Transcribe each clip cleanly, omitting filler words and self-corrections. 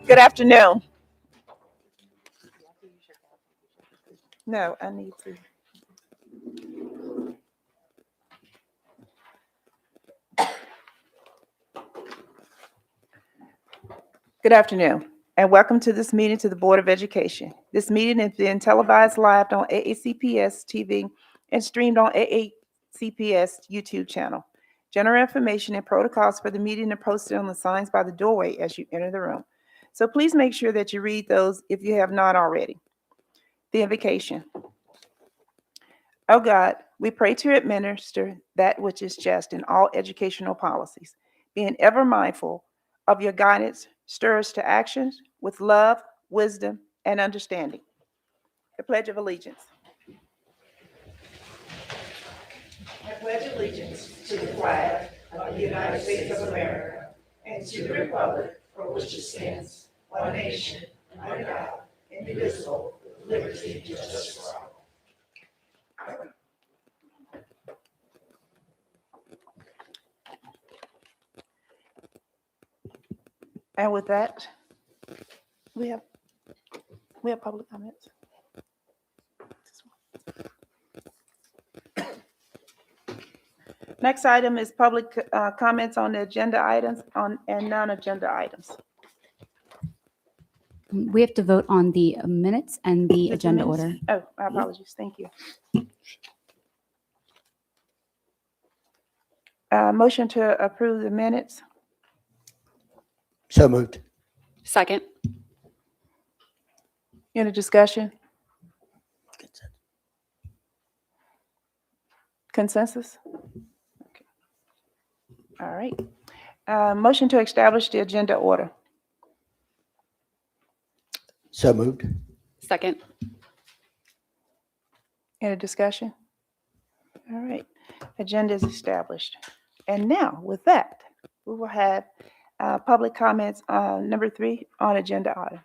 Good afternoon. No, I need to. Good afternoon, and welcome to this meeting to the Board of Education. This meeting is being televised live on AACPS TV and streamed on AACPS YouTube channel. General information and protocols for the meeting are posted on the signs by the doorway as you enter the room. So please make sure that you read those if you have not already. The invocation. Oh God, we pray to administer that which is just in all educational policies, being ever mindful of your guidance, stir us to actions with love, wisdom, and understanding. The Pledge of Allegiance. I pledge allegiance to the flag of the United States of America and to the republic for which it stands, one nation, under God, indivisible, with liberty and justice for all. And with that, we have public comments. Next item is public comments on the agenda items and non-agenda items. We have to vote on the minutes and the agenda order. Oh, my apologies. Thank you. Motion to approve the minutes. So moved. Second. Any discussion? Consensus? Okay. All right. Motion to establish the agenda order. So moved. Second. Any discussion? All right. Agenda is established. And now, with that, we will have public comments on number 3 on agenda item.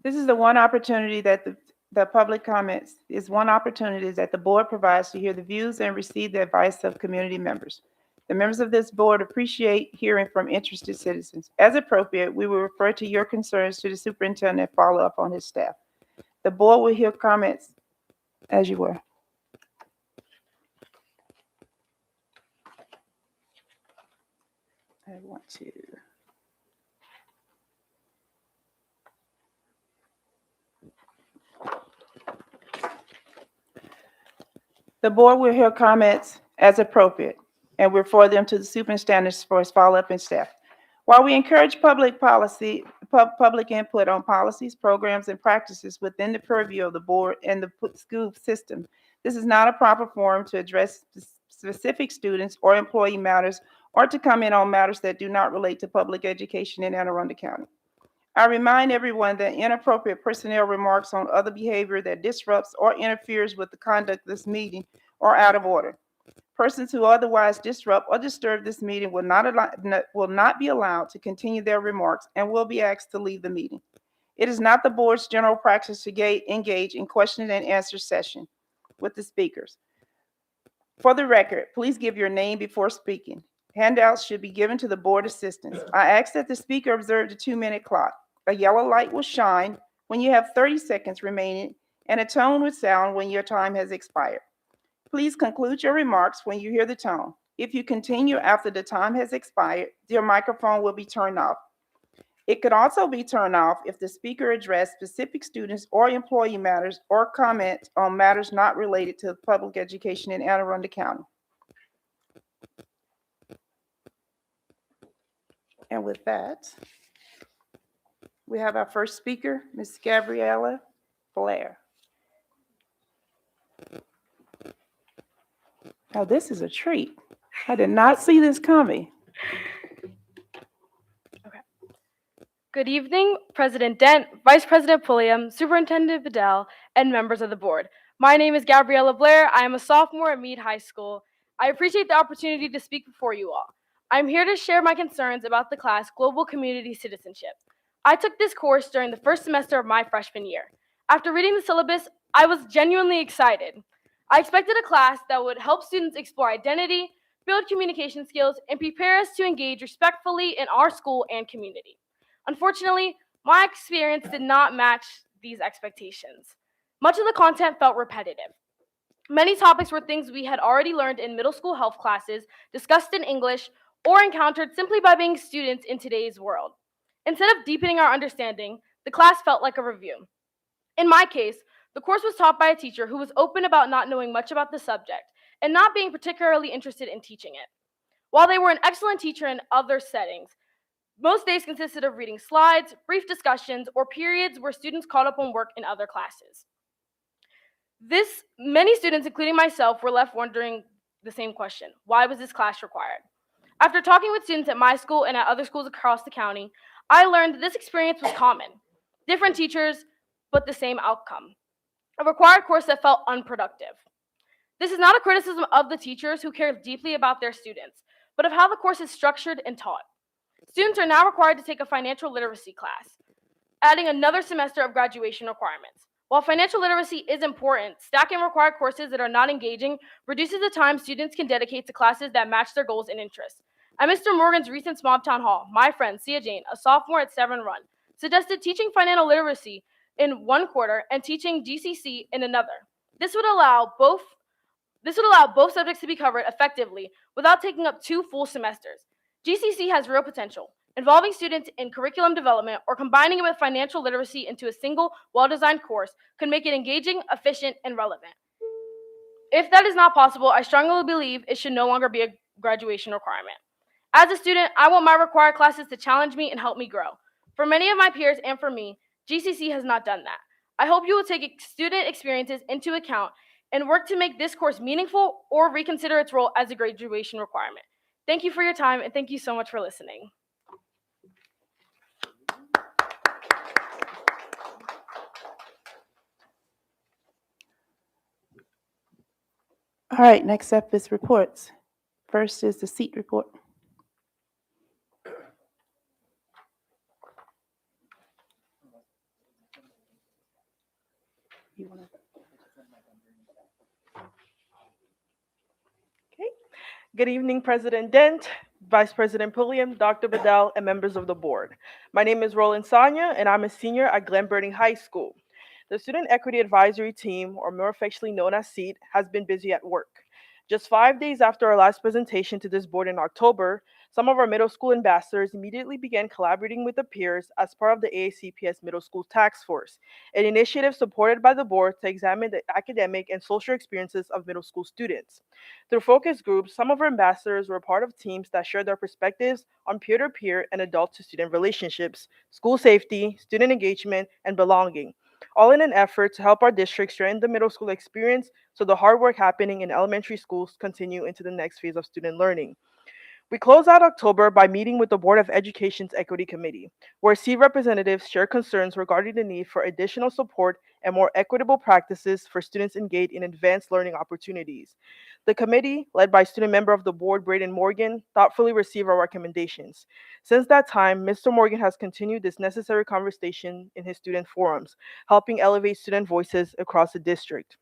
This is the one opportunity that the public comments is one opportunity that the board provides to hear the views and receive the advice of community members. The members of this board appreciate hearing from interested citizens. As appropriate, we will refer to your concerns to the superintendent and follow up on his staff. The board will hear comments as you were. I want to. The board will hear comments as appropriate and refer them to the superintendent for his follow-up and staff. While we encourage public input on policies, programs, and practices within the purview of the board and the school system, this is not a proper forum to address specific students or employee matters or to comment on matters that do not relate to public education in Anne Arundel County. I remind everyone that inappropriate personnel remarks on other behavior that disrupts or interferes with the conduct of this meeting are out of order. Persons who otherwise disrupt or disturb this meeting will not be allowed to continue their remarks and will be asked to leave the meeting. It is not the board's general practice to engage in question and answer session with the speakers. For the record, please give your name before speaking. Handouts should be given to the board assistants. I ask that the speaker observe the 2-minute clock. A yellow light will shine when you have 30 seconds remaining, and a tone will sound when your time has expired. Please conclude your remarks when you hear the tone. If you continue after the time has expired, your microphone will be turned off. It could also be turned off if the speaker addressed specific students or employee matters or comment on matters not related to public education in Anne Arundel County. And with that, we have our first speaker, Ms. Gabriella Blair. Now, this is a treat. I did not see this coming. Okay. Good evening, President Dent, Vice President Pulliam, Superintendent Vidal, and members of the board. My name is Gabriella Blair. I am a sophomore at Meade High School. I appreciate the opportunity to speak before you all. I'm here to share my concerns about the class Global Community Citizenship. I took this course during the first semester of my freshman year. After reading the syllabus, I was genuinely excited. I expected a class that would help students explore identity, build communication skills, and prepare us to engage respectfully in our school and community. Unfortunately, my experience did not match these expectations. Much of the content felt repetitive. Many topics were things we had already learned in middle school health classes, discussed in English, or encountered simply by being students in today's world. Instead of deepening our understanding, the class felt like a review. In my case, the course was taught by a teacher who was open about not knowing much about the subject and not being particularly interested in teaching it. While they were an excellent teacher in other settings, most days consisted of reading slides, brief discussions, or periods where students caught up on work in other classes. Many students, including myself, were left wondering the same question: why was this class required? After talking with students at my school and at other schools across the county, I learned that this experience was common. Different teachers, but the same outcome. A required course that felt unproductive. This is not a criticism of the teachers who care deeply about their students, but of how the course is structured and taught. Students are now required to take a financial literacy class, adding another semester of graduation requirements. While financial literacy is important, stacking required courses that are not engaging reduces the time students can dedicate to classes that match their goals and interests. At Mr. Morgan's recent Mob Town Hall, my friend Sia Jane, a sophomore at Severn Run, suggested teaching financial literacy in one quarter and teaching GCC in another. This would allow both subjects to be covered effectively without taking up 2 full semesters. GCC has real potential. Involving students in curriculum development or combining it with financial literacy into a single, well-designed course could make it engaging, efficient, and relevant. If that is not possible, I strongly believe it should no longer be a graduation requirement. As a student, I want my required classes to challenge me and help me grow. For many of my peers and for me, GCC has not done that. I hope you will take student experiences into account and work to make this course meaningful or reconsider its role as a graduation requirement. Thank you for your time, and thank you so much for listening. All right, next up is reports. First is the seat report. Good evening, President Dent, Vice President Pulliam, Dr. Bedell, and members of the board. My name is Roland Sanya, and I'm a senior at Glen Burnie High School. The Student Equity Advisory Team, or more affectionately known as SEAT, has been busy at work. Just 5 days after our last presentation to this board in October, some of our middle school ambassadors immediately began collaborating with the peers as part of the AACPS Middle School Task Force, an initiative supported by the board to examine the academic and social experiences of middle school students. Through focus groups, some of our ambassadors were part of teams that shared their perspectives on peer-to-peer and adult-to-student relationships, school safety, student engagement, and belonging, all in an effort to help our district strengthen the middle school experience so the hard work happening in elementary schools continue into the next phase of student learning. We close out October by meeting with the Board of Education's Equity Committee, where SEAT representatives share concerns regarding the need for additional support and more equitable practices for students engaged in advanced learning opportunities. The committee, led by student member of the board, Braden Morgan, thoughtfully received our recommendations. Since that time, Mr. Morgan has continued this necessary conversation in his student forums, helping elevate student voices across the district.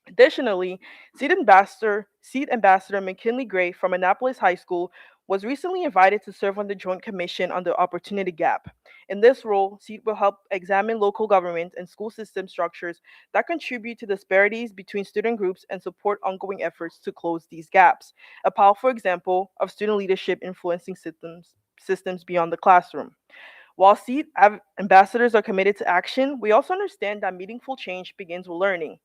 Additionally, SEAT Ambassador McKinley Gray from Annapolis High School was recently invited to serve on the Joint Commission on the Opportunity Gap. In this role, SEAT will help examine local government and school system structures that contribute to disparities between student groups and support ongoing efforts to close these gaps, a powerful example of student leadership influencing systems beyond the classroom. While SEAT ambassadors are committed to action, we also understand that meaningful change begins with learning.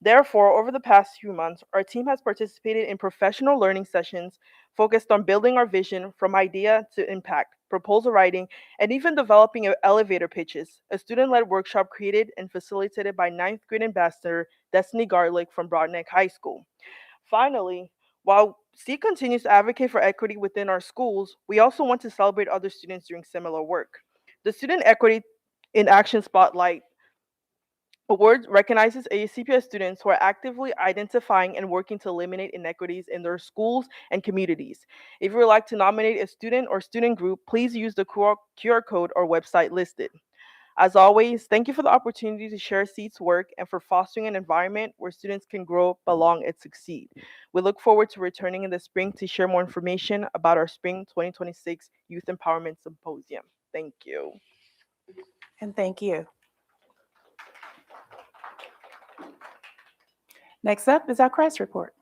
Therefore, over the past few months, our team has participated in professional learning sessions focused on building our vision from idea to impact, proposal writing, and even developing elevator pitches, a student-led workshop created and facilitated by 9th grade ambassador Destiny Garlick from Broadneck High School. Finally, while SEAT continues to advocate for equity within our schools, we also want to celebrate other students doing similar work. The Student Equity in Action Spotlight Award recognizes ACPS students who are actively identifying and working to eliminate inequities in their schools and communities. If you would like to nominate a student or student group, please use the QR code or website listed. As always, thank you for the opportunity to share SEAT's work and for fostering an environment where students can grow, belong, and succeed. We look forward to returning in the spring to share more information about our Spring 2026 Youth Empowerment Symposium. Thank you. And thank you. Next up is our CRAS report.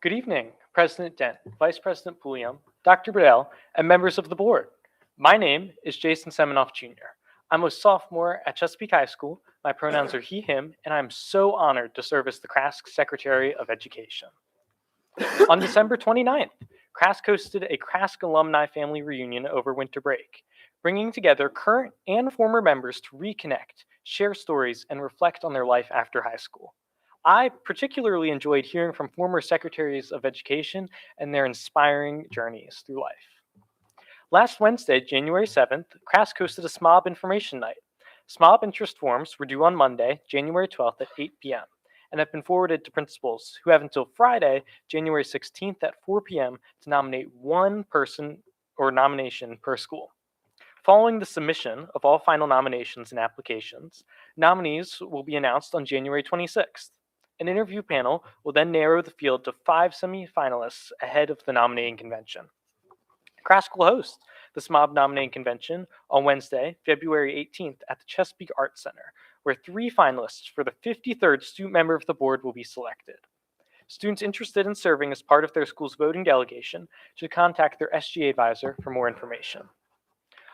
Good evening, President Dent, Vice President Pulliam, Dr. Bedell, and members of the board. My name is Jason Semenoff Jr. I'm a sophomore at Chesapeake High School. My pronouns are he, him, and I'm so honored to serve as the CRASC Secretary of Education. On December 29th, CRASC hosted a CRASC alumni family reunion over winter break, bringing together current and former members to reconnect, share stories, and reflect on their life after high school. I particularly enjoyed hearing from former secretaries of education and their inspiring journeys through life. Last Wednesday, January 7th, CRASC hosted a SMOB information night. SMOB interest forms were due on Monday, January 12th at 8 p.m. and have been forwarded to principals who have until Friday, January 16th at 4 p.m. to nominate one person or nomination per school. Following the submission of all final nominations and applications, nominees will be announced on January 26th. An interview panel will then narrow the field to 5 semifinalists ahead of the nominating convention. CRASC will host the SMOB nominating convention on Wednesday, February 18th at the Chesapeake Arts Center, where 3 finalists for the 53rd student member of the board will be selected. Students interested in serving as part of their school's voting delegation should contact their SGA advisor for more information.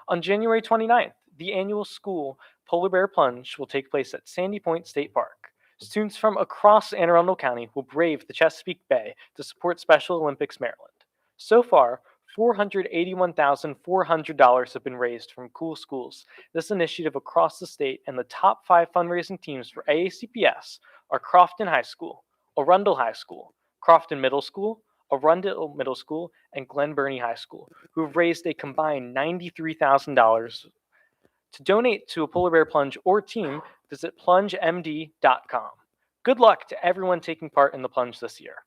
On January 29th, the annual school Polar Bear Plunge will take place at Sandy Point State Park. Students from across Anne Arundel County will brave the Chesapeake Bay to support Special Olympics Maryland. So far, $481,400 have been raised from cool schools. This initiative across the state, and the top 5 fundraising teams for AACPS are Crofton High School, Arundel High School, Crofton Middle School, Arundel Middle School, and Glen Burnie High School, who have raised a combined $93,000. To donate to a Polar Bear Plunge or team, visit plungemd.com. Good luck to everyone taking part in the plunge this year.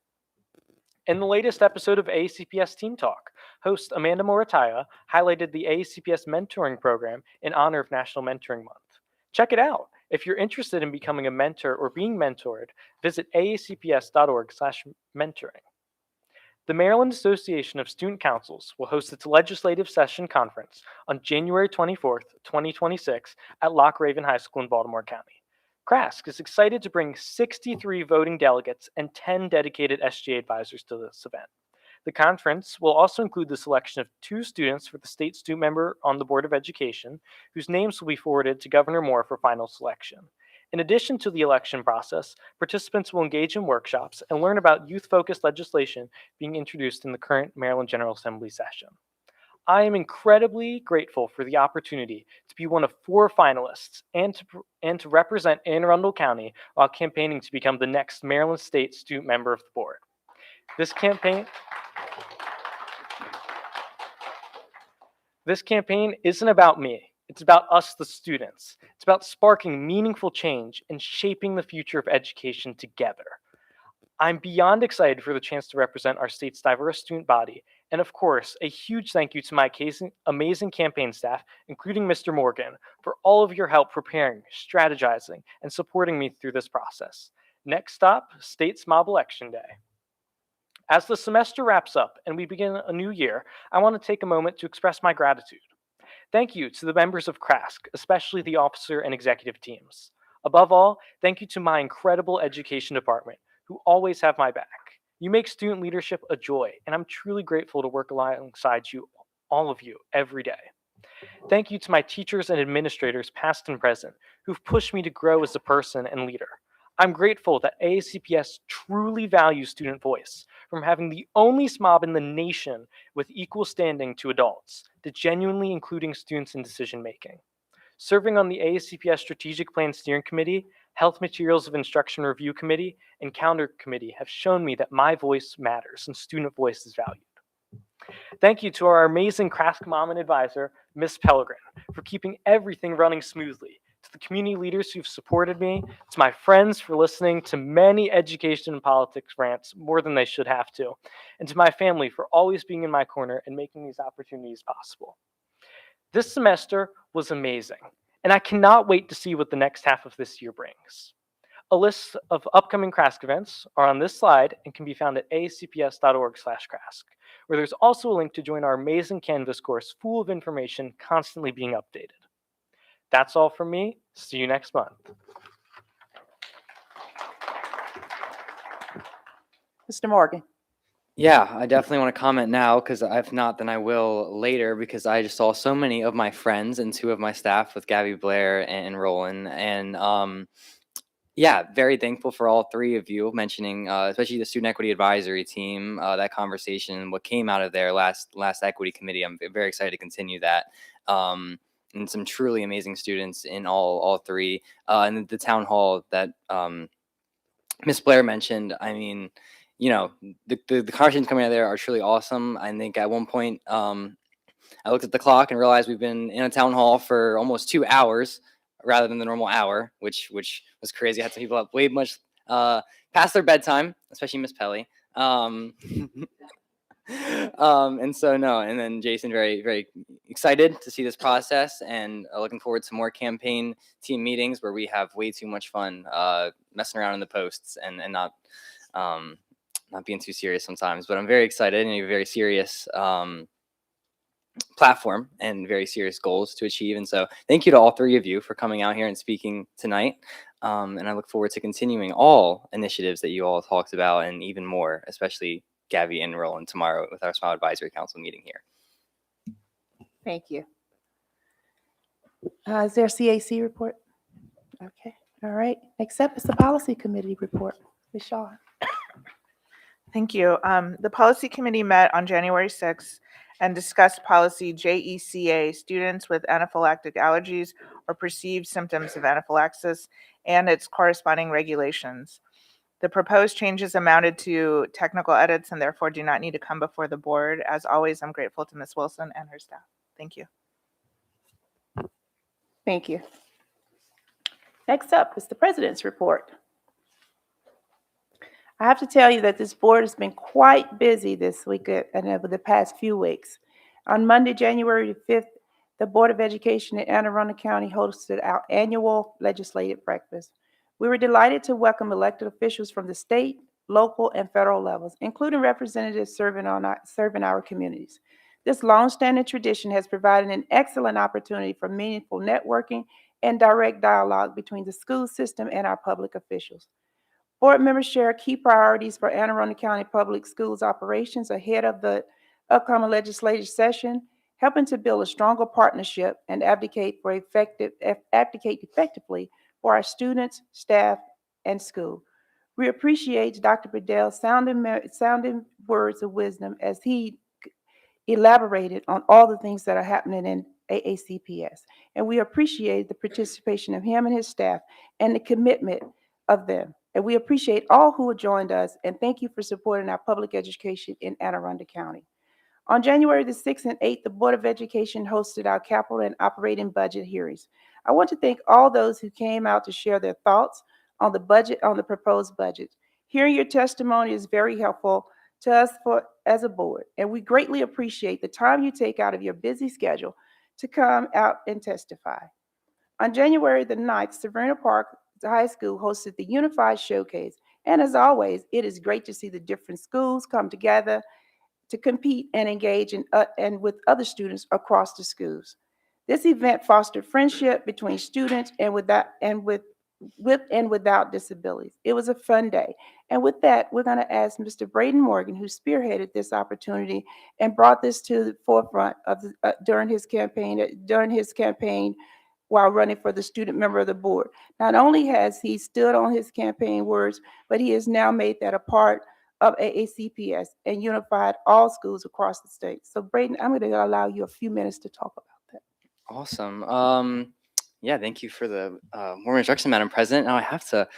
In the latest episode of AACPS Team Talk, host Amanda Morataya highlighted the AACPS mentoring program in honor of National Mentoring Month. Check it out. If you're interested in becoming a mentor or being mentored, visit aacps.org/mentoring. The Maryland Association of Student Councils will host its legislative session conference on January 24th, 2026 at Loch Raven High School in Baltimore County. CRASC is excited to bring 63 voting delegates and 10 dedicated SGA advisors to this event. The conference will also include the selection of 2 students for the state student member on the Board of Education, whose names will be forwarded to Governor Moore for final selection. In addition to the election process, participants will engage in workshops and learn about youth-focused legislation being introduced in the current Maryland General Assembly session. I am incredibly grateful for the opportunity to be one of 4 finalists and to represent Anne Arundel County while campaigning to become the next Maryland State student member of the board. This campaign isn't about me. It's about us, the students. It's about sparking meaningful change and shaping the future of education together. I'm beyond excited for the chance to represent our state's diverse student body. And of course, a huge thank you to my amazing campaign staff, including Mr. Morgan, for all of your help preparing, strategizing, and supporting me through this process. Next stop, State SMOB Election Day. As the semester wraps up and we begin a new year, I want to take a moment to express my gratitude. Thank you to the members of CRASC, especially the officer and executive teams. Above all, thank you to my incredible education department, who always have my back. You make student leadership a joy, and I'm truly grateful to work alongside you, all of you, every day. Thank you to my teachers and administrators, past and present, who've pushed me to grow as a person and leader. I'm grateful that AACPS truly values student voice, from having the only SMOB in the nation with equal standing to adults, to genuinely including students in decision making. Serving on the AACPS Strategic Plan Steering Committee, Health Materials of Instruction Review Committee, and Calendar Committee have shown me that my voice matters and student voice is valued. Thank you to our amazing craft mom and advisor, Ms. Pellegrin, for keeping everything running smoothly, to the community leaders who've supported me, to my friends for listening to many education and politics rants more than they should have to, and to my family for always being in my corner and making these opportunities possible. This semester was amazing, and I cannot wait to see what the next half of this year brings. A list of upcoming CRASC events are on this slide and can be found at aacps.org/CRASC, where there's also a link to join our amazing Canvas course full of information constantly being updated. That's all from me. See you next month. Mr. Morgan. Yeah, I definitely want to comment now because if not, then I will later because I just saw so many of my friends and two of my staff with Gabby Blair and Roland. And yeah, very thankful for all three of you mentioning, especially the Student Equity Advisory Team, that conversation, what came out of their last Equity Committee. I'm very excited to continue that. And some truly amazing students in all three. And the town hall that Ms. Blair mentioned, I mean, you know, the conversations coming out of there are truly awesome. I think at one point, I looked at the clock and realized we've been in a town hall for almost 2 hours rather than the normal hour, which was crazy. I had some people up way much past their bedtime, especially Miss Pelly. And so no, and then Jason, very excited to see this process and looking forward to more campaign team meetings where we have way too much fun messing around in the posts and not being too serious sometimes. But I'm very excited and a very serious platform and very serious goals to achieve. And so thank you to all three of you for coming out here and speaking tonight. And I look forward to continuing all initiatives that you all talked about and even more, especially Gabby and Roland tomorrow with our Smile Advisory Council meeting here. Thank you. Is there a CAC report? Okay, all right. Next up is the Policy Committee report. Ms. Shaw. Thank you. The Policy Committee met on January 6th and discussed policy JECA, students with anaphylactic allergies or perceived symptoms of anaphylaxis, and its corresponding regulations. The proposed changes amounted to technical edits and therefore do not need to come before the board. As always, I'm grateful to Ms. Wilson and her staff. Thank you. Thank you. Next up is the President's report. I have to tell you that this board has been quite busy this week and over the past few weeks. On Monday, January 5th, the Board of Education in Anne Arundel County hosted our annual legislative breakfast. We were delighted to welcome elected officials from the state, local, and federal levels, including representatives serving our communities. This long-standing tradition has provided an excellent opportunity for meaningful networking and direct dialogue between the school system and our public officials. Board members share key priorities for Anne Arundel County Public Schools operations ahead of the upcoming legislative session, helping to build a stronger partnership and advocate effectively for our students, staff, and school. We appreciate Dr. Bedell's sounding words of wisdom as he elaborated on all the things that are happening in AACPS. And we appreciate the participation of him and his staff and the commitment of them. And we appreciate all who have joined us, and thank you for supporting our public education in Anne Arundel County. On January the 6th and 8th, the Board of Education hosted our capital and operating budget hearings. I want to thank all those who came out to share their thoughts on the budget, on the proposed budget. Hearing your testimony is very helpful to us as a board, and we greatly appreciate the time you take out of your busy schedule to come out and testify. On January the 9th, Severna Park High School hosted the Unified Showcase, and as always, it is great to see the different schools come together to compete and engage and with other students across the schools. This event fostered friendship between students and with and without disabilities. It was a fun day. And with that, we're going to ask Mr. Braden Morgan, who spearheaded this opportunity and brought this to the forefront of during his campaign while running for the student member of the board. Not only has he stood on his campaign words, but he has now made that a part of AACPS and unified all schools across the state. So Braden, I'm going to allow you a few minutes to talk about that. Awesome. Yeah, thank you for the warm introduction, Madam President. Now I have to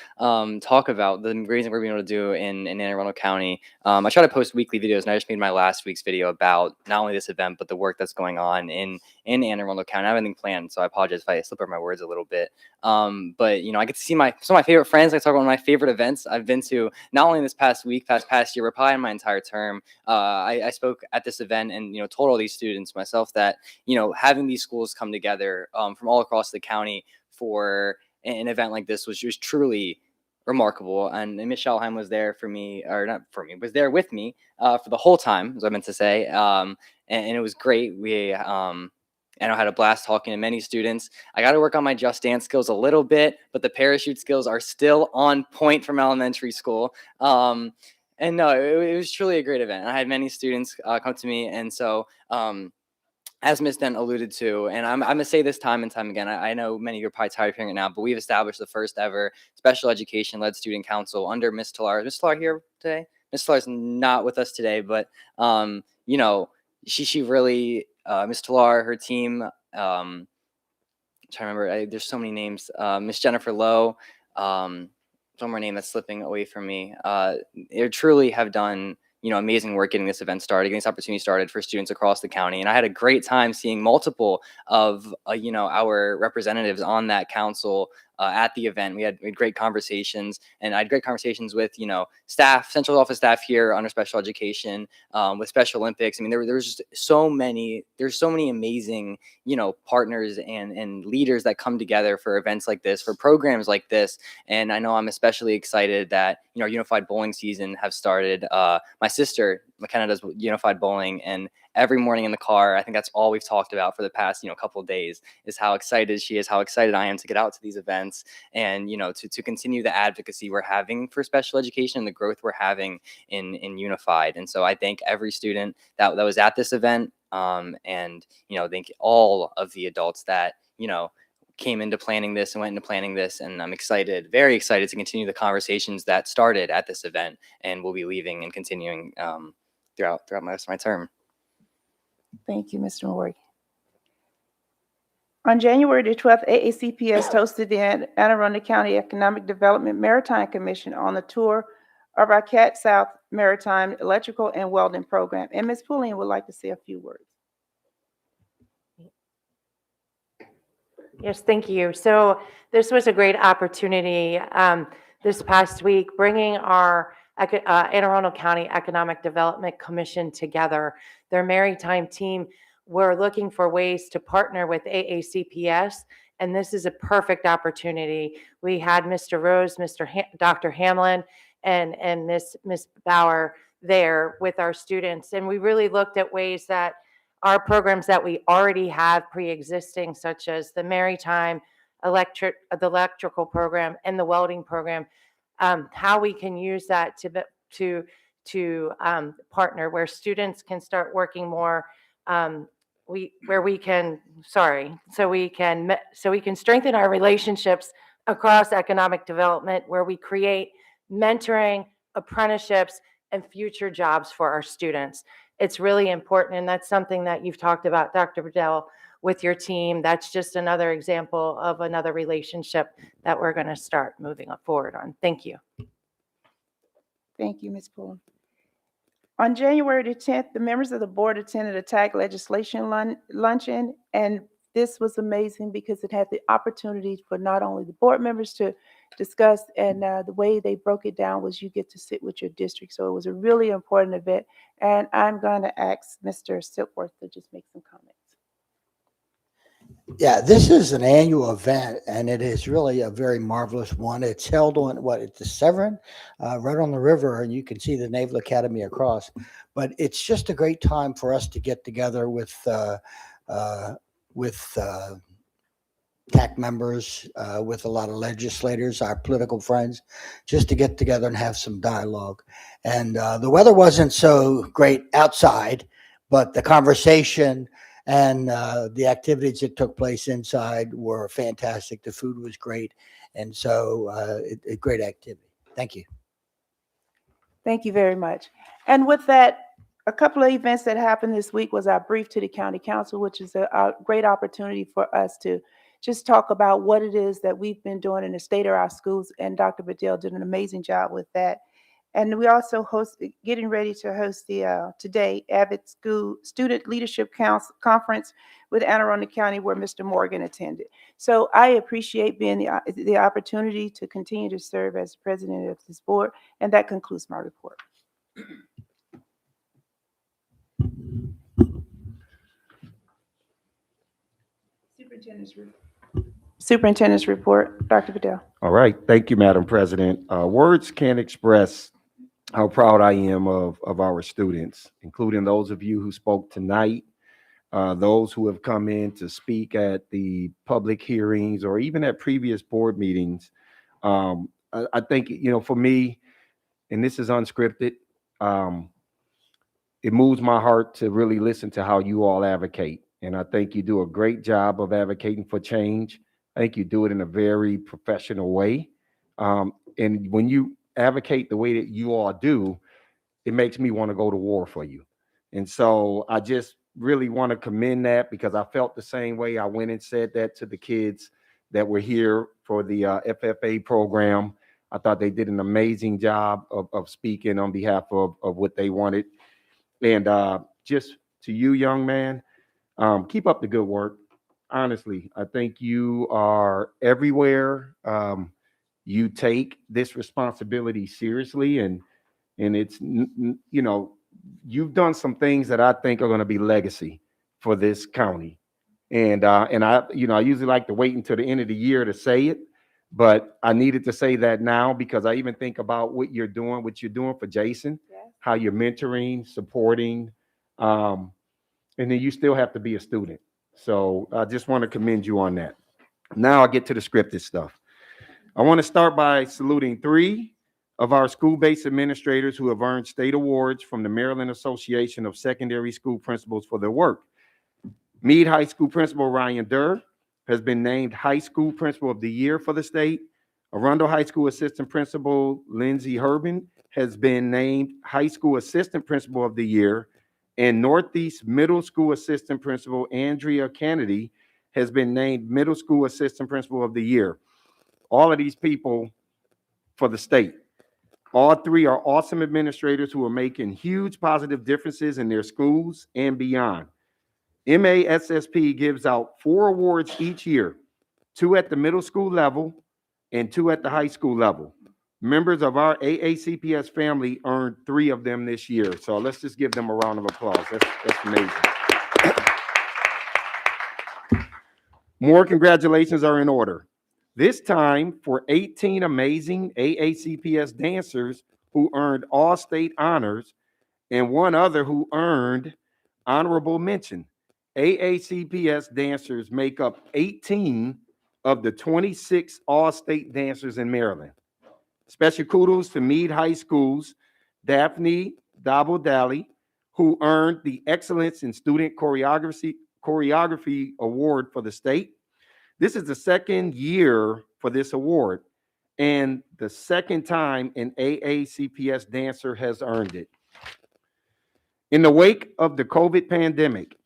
talk about the reason we're being able to do in Anne Arundel County. I try to post weekly videos, and I just made my last week's video about not only this event, but the work that's going on in Anne Arundel County. I have anything planned, so I apologize if I slip over my words a little bit. But, you know, I get to see some of my favorite friends. I talk about one of my favorite events I've been to, not only this past week, past year, but probably in my entire term. I spoke at this event and, you know, told all these students myself that, you know, having these schools come together from all across the county for an event like this was just truly remarkable. And Ms. Schalheim was there for me, or not for me, was there with me for the whole time, as I meant to say. And it was great. And I had a blast talking to many students. I got to work on my Just Dance skills a little bit, but the parachute skills are still on point from elementary school. And no, it was truly a great event. I had many students come to me. And so, as Ms. Dent alluded to, and I'm going to say this time and time again, I know many of you are probably tired of hearing it now, but we've established the first ever special education-led student council under Ms. Talar. Is Ms. Talar here today? Ms. Talar is not with us today, but, you know, she really, Ms. Talar, her team, I'm trying to remember, there's so many names, Ms. Jennifer Lowe, one more name that's slipping away from me. They truly have done, you know, amazing work getting this event started, getting this opportunity started for students across the county. And I had a great time seeing multiple of, you know, our representatives on that council at the event. We had great conversations, and I had great conversations with, you know, staff, central office staff here under special education, with Special Olympics. I mean, there's just there's so many amazing, you know, partners and leaders that come together for events like this, for programs like this. And I know I'm especially excited that, you know, our unified bowling season have started. My sister, McKenna, does unified bowling, and every morning in the car, I think that's all we've talked about for the past, you know, couple of days, is how excited she is, how excited I am to get out to these events and, you know, to continue the advocacy we're having for special education and the growth we're having in unified. And so I thank every student that was at this event, and, you know, thank all of the adults that, you know, came into planning this and went into planning this. And I'm excited, very excited to continue the conversations that started at this event and will be leaving and continuing throughout my rest of my term. Thank you, Mr. Morgan. On January the 12th, AACPS hosted the Anne Arundel County Economic Development Maritime Commission on the tour of our CAT South Maritime Electrical and Welding Program. And Ms. Pulliam would like to say a few words. Yes, thank you. So this was a great opportunity this past week, bringing our Anne Arundel County Economic Development Commission together. Their maritime team were looking for ways to partner with AACPS, and this is a perfect opportunity. We had Mr. Rose, Dr. Hamlin, and Miss Bauer there with our students, and we really looked at ways that our programs that we already have pre-existing, such as the maritime, the electrical program, and the welding program, how we can use that to partner, where students can start working more. So we can strengthen our relationships across economic development, where we create mentoring, apprenticeships, and future jobs for our students. It's really important, and that's something that you've talked about, Dr. Bedell, with your team. That's just another example of another relationship that we're going to start moving forward on. Thank you. Thank you, Ms. Pulliam. On January the 10th, the members of the board attended a TAG legislation luncheon, and this was amazing because it had the opportunity for not only the board members to discuss, and the way they broke it down was you get to sit with your district. So it was a really important event, and I'm going to ask Mr. Silkworth to just make some comments. Yeah, this is an annual event, and it is really a very marvelous one. It's held on it's the Severn, right on the river, and you can see the Naval Academy across. But it's just a great time for us to get together with TAC members, with a lot of legislators, our political friends, just to get together and have some dialogue. And the weather wasn't so great outside, but the conversation and the activities that took place inside were fantastic. The food was great. And so a great activity. Thank you. Thank you very much. And with that, a couple of events that happened this week was our brief to the county council, which is a great opportunity for us to just talk about what it is that we've been doing in the state of our schools. And Dr. Bedell did an amazing job with that. And we also getting ready to host the today Avid School Student Leadership Conference with Anne Arundel County, where Mr. Morgan attended. So I appreciate being the opportunity to continue to serve as president of this board. And that concludes my report. Superintendent's report, Dr. Bedell. All right. Thank you, Madam President. Words can't express how proud I am of our students, including those of you who spoke tonight, those who have come in to speak at the public hearings or even at previous board meetings. I think, for me, and this is unscripted, it moves my heart to really listen to how you all advocate. And I think you do a great job of advocating for change. I think you do it in a very professional way. And when you advocate the way that you all do, it makes me want to go to war for you. And so I just really want to commend that, because I felt the same way. I went and said that to the kids that were here for the FFA program. I thought they did an amazing job of speaking on behalf of what they wanted. And just to you, young man, keep up the good work. Honestly, I think you are everywhere. You take this responsibility seriously, and it's, you've done some things that I think are going to be legacy for this county. And I usually like to wait until the end of the year to say it, but I needed to say that now, because I even think about what you're doing for Jason, how you're mentoring, supporting, and then you still have to be a student. So I just want to commend you on that. Now I'll get to the scripted stuff. I want to start by saluting 3 of our school-based administrators who have earned state awards from the Maryland Association of Secondary School Principals for their work. Meade High School Principal Ryan Durr has been named High School Principal of the Year for the state. Arundel High School Assistant Principal Lindsay Herbin has been named High School Assistant Principal of the Year. And Northeast Middle School Assistant Principal Andrea Kennedy has been named Middle School Assistant Principal of the Year. All of these people for the state. All 3 are awesome administrators who are making huge positive differences in their schools and beyond. MASSP gives out 4 awards each year, 2 at the middle school level and 2 at the high school level. Members of our AACPS family earned 3 of them this year. So let's just give them a round of applause. That's amazing. More congratulations are in order. This time for 18 amazing AACPS dancers who earned all state honors, and 1 other who earned honorable mention. AACPS dancers make up 18 of the 26 all-state dancers in Maryland. Special kudos to Meade High School's Daphne Dabble-Dally, who earned the Excellence in Student Choreography Award for the state. This is the 2nd year for this award, and the 2nd time an AACPS dancer has earned it. In the wake of the COVID pandemic,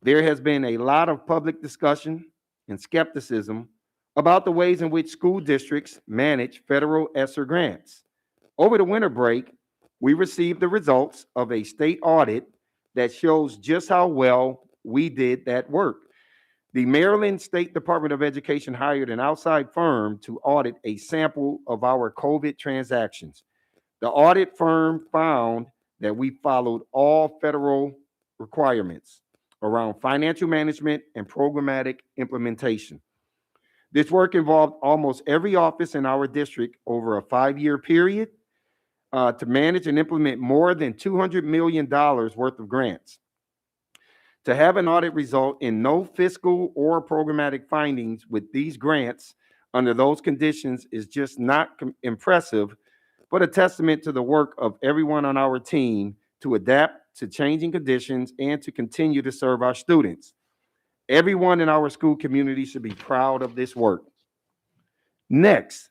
there has been a lot of public discussion and skepticism about the ways in which school districts manage federal ESSER grants. Over the winter break, we received the results of a state audit that shows just how well we did that work. The Maryland State Department of Education hired an outside firm to audit a sample of our COVID transactions. The audit firm found that we followed all federal requirements around financial management and programmatic implementation. This work involved almost every office in our district over a 5-year period to manage and implement more than $200 million worth of grants. To have an audit result in no fiscal or programmatic findings with these grants under those conditions is just not impressive, but a testament to the work of everyone on our team to adapt to changing conditions and to continue to serve our students. Everyone in our school community should be proud of this work. Next,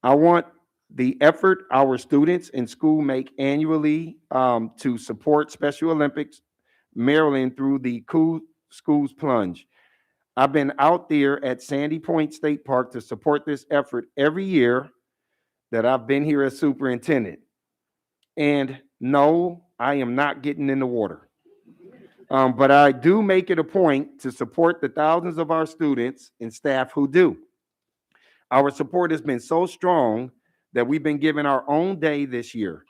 I want the effort our students in school make annually to support Special Olympics Maryland through the Cool Schools Plunge. I've been out there at Sandy Point State Park to support this effort every year that I've been here as superintendent. And no, I am not getting in the water. But I do make it a point to support the thousands of our students and staff who do. Our support has been so strong that we've been given our own day this year.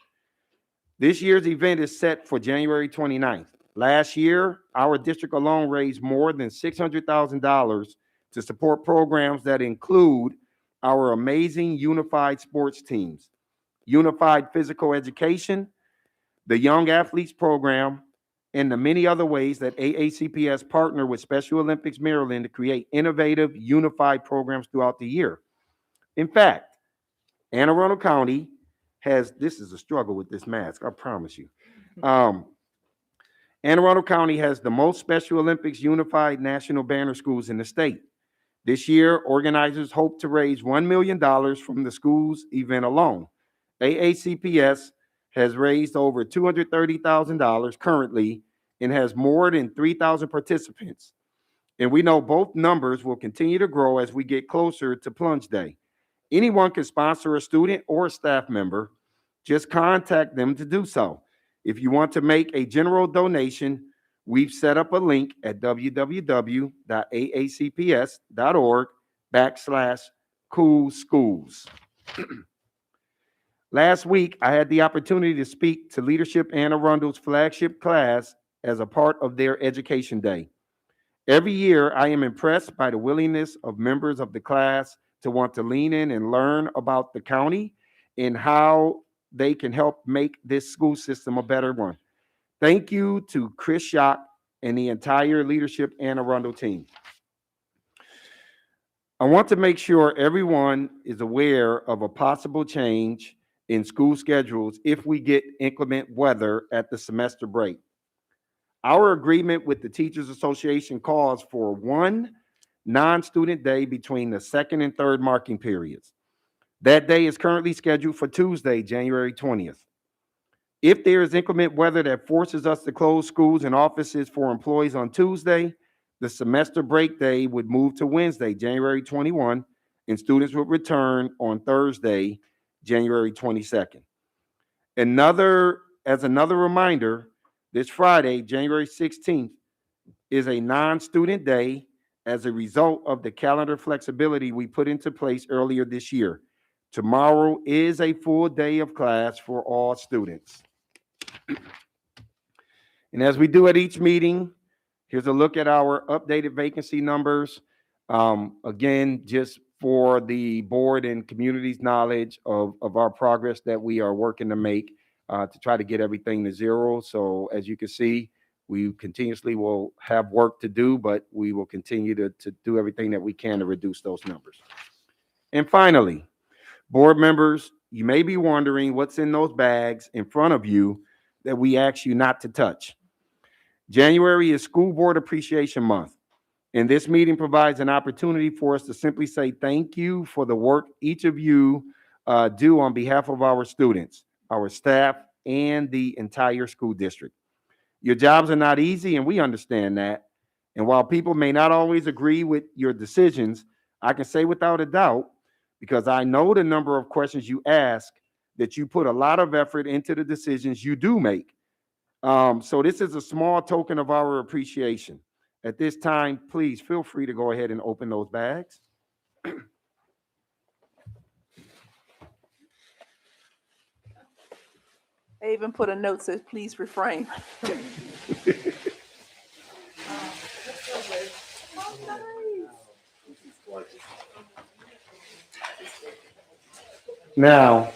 This year's event is set for January 29th. Last year, our district alone raised more than $600,000 to support programs that include our amazing unified sports teams, unified physical education, the Young Athletes Program, and the many other ways that AACPS partner with Special Olympics Maryland to create innovative, unified programs throughout the year. In fact, Anne Arundel County has, this is a struggle with this mask, I promise you. Anne Arundel County has the most Special Olympics unified national banner schools in the state. This year, organizers hope to raise $1 million from the school's event alone. AACPS has raised over $230,000 currently and has more than 3,000 participants. And we know both numbers will continue to grow as we get closer to Plunge Day. Anyone can sponsor a student or a staff member. Just contact them to do so. If you want to make a general donation, we've set up a link at www.aacps.org/cool schools. Last week, I had the opportunity to speak to Leadership Anne Arundel's flagship class as a part of their Education Day. Every year, I am impressed by the willingness of members of the class to want to lean in and learn about the county and how they can help make this school system a better one. Thank you to Chris Schock and the entire Leadership Anne Arundel team. I want to make sure everyone is aware of a possible change in school schedules if we get inclement weather at the semester break. Our agreement with the Teachers Association calls for one non-student day between the second and third marking periods. That day is currently scheduled for Tuesday, January 20th. If there is inclement weather that forces us to close schools and offices for employees on Tuesday, the semester break day would move to Wednesday, January 21, and students would return on Thursday, January 22nd. As another reminder, this Friday, January 16th, is a non-student day as a result of the calendar flexibility we put into place earlier this year. Tomorrow is a full day of class for all students. And as we do at each meeting, here's a look at our updated vacancy numbers. Again, just for the board and community's knowledge of our progress that we are working to make to try to get everything to zero. So as you can see, we continuously will have work to do, but we will continue to do everything that we can to reduce those numbers. And finally, board members, you may be wondering what's in those bags in front of you that we ask you not to touch. January is School Board Appreciation Month, and this meeting provides an opportunity for us to simply say thank you for the work each of you do on behalf of our students, our staff, and the entire school district. Your jobs are not easy, and we understand that. And while people may not always agree with your decisions, I can say without a doubt, because I know the number of questions you ask, that you put a lot of effort into the decisions you do make. So this is a small token of our appreciation. At this time, please feel free to go ahead and open those bags. I even put a note that says, please refrain. Now,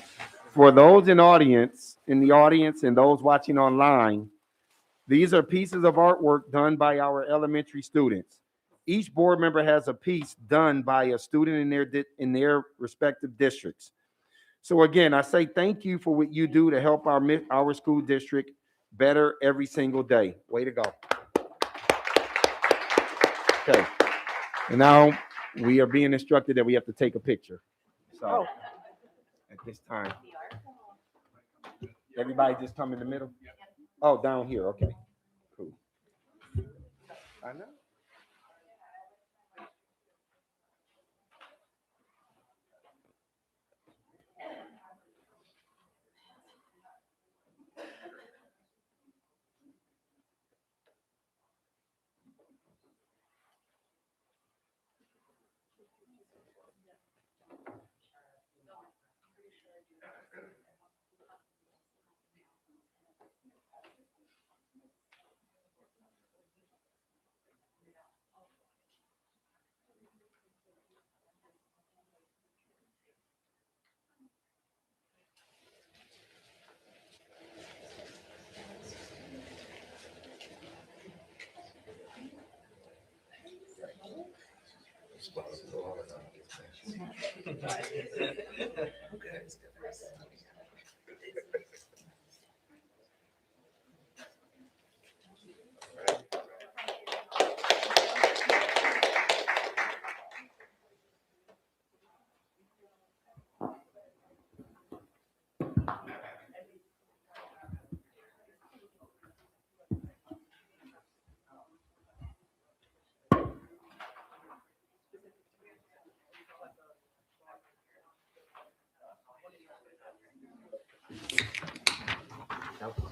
for those in the audience and those watching online, these are pieces of artwork done by our elementary students. Each board member has a piece done by a student in their respective districts. So again, I say thank you for what you do to help our school district better every single day. Way to go. Okay. And now we are being instructed that we have to take a picture. So at this time, everybody just come in the middle? Oh, down here. Okay. Cool. I know.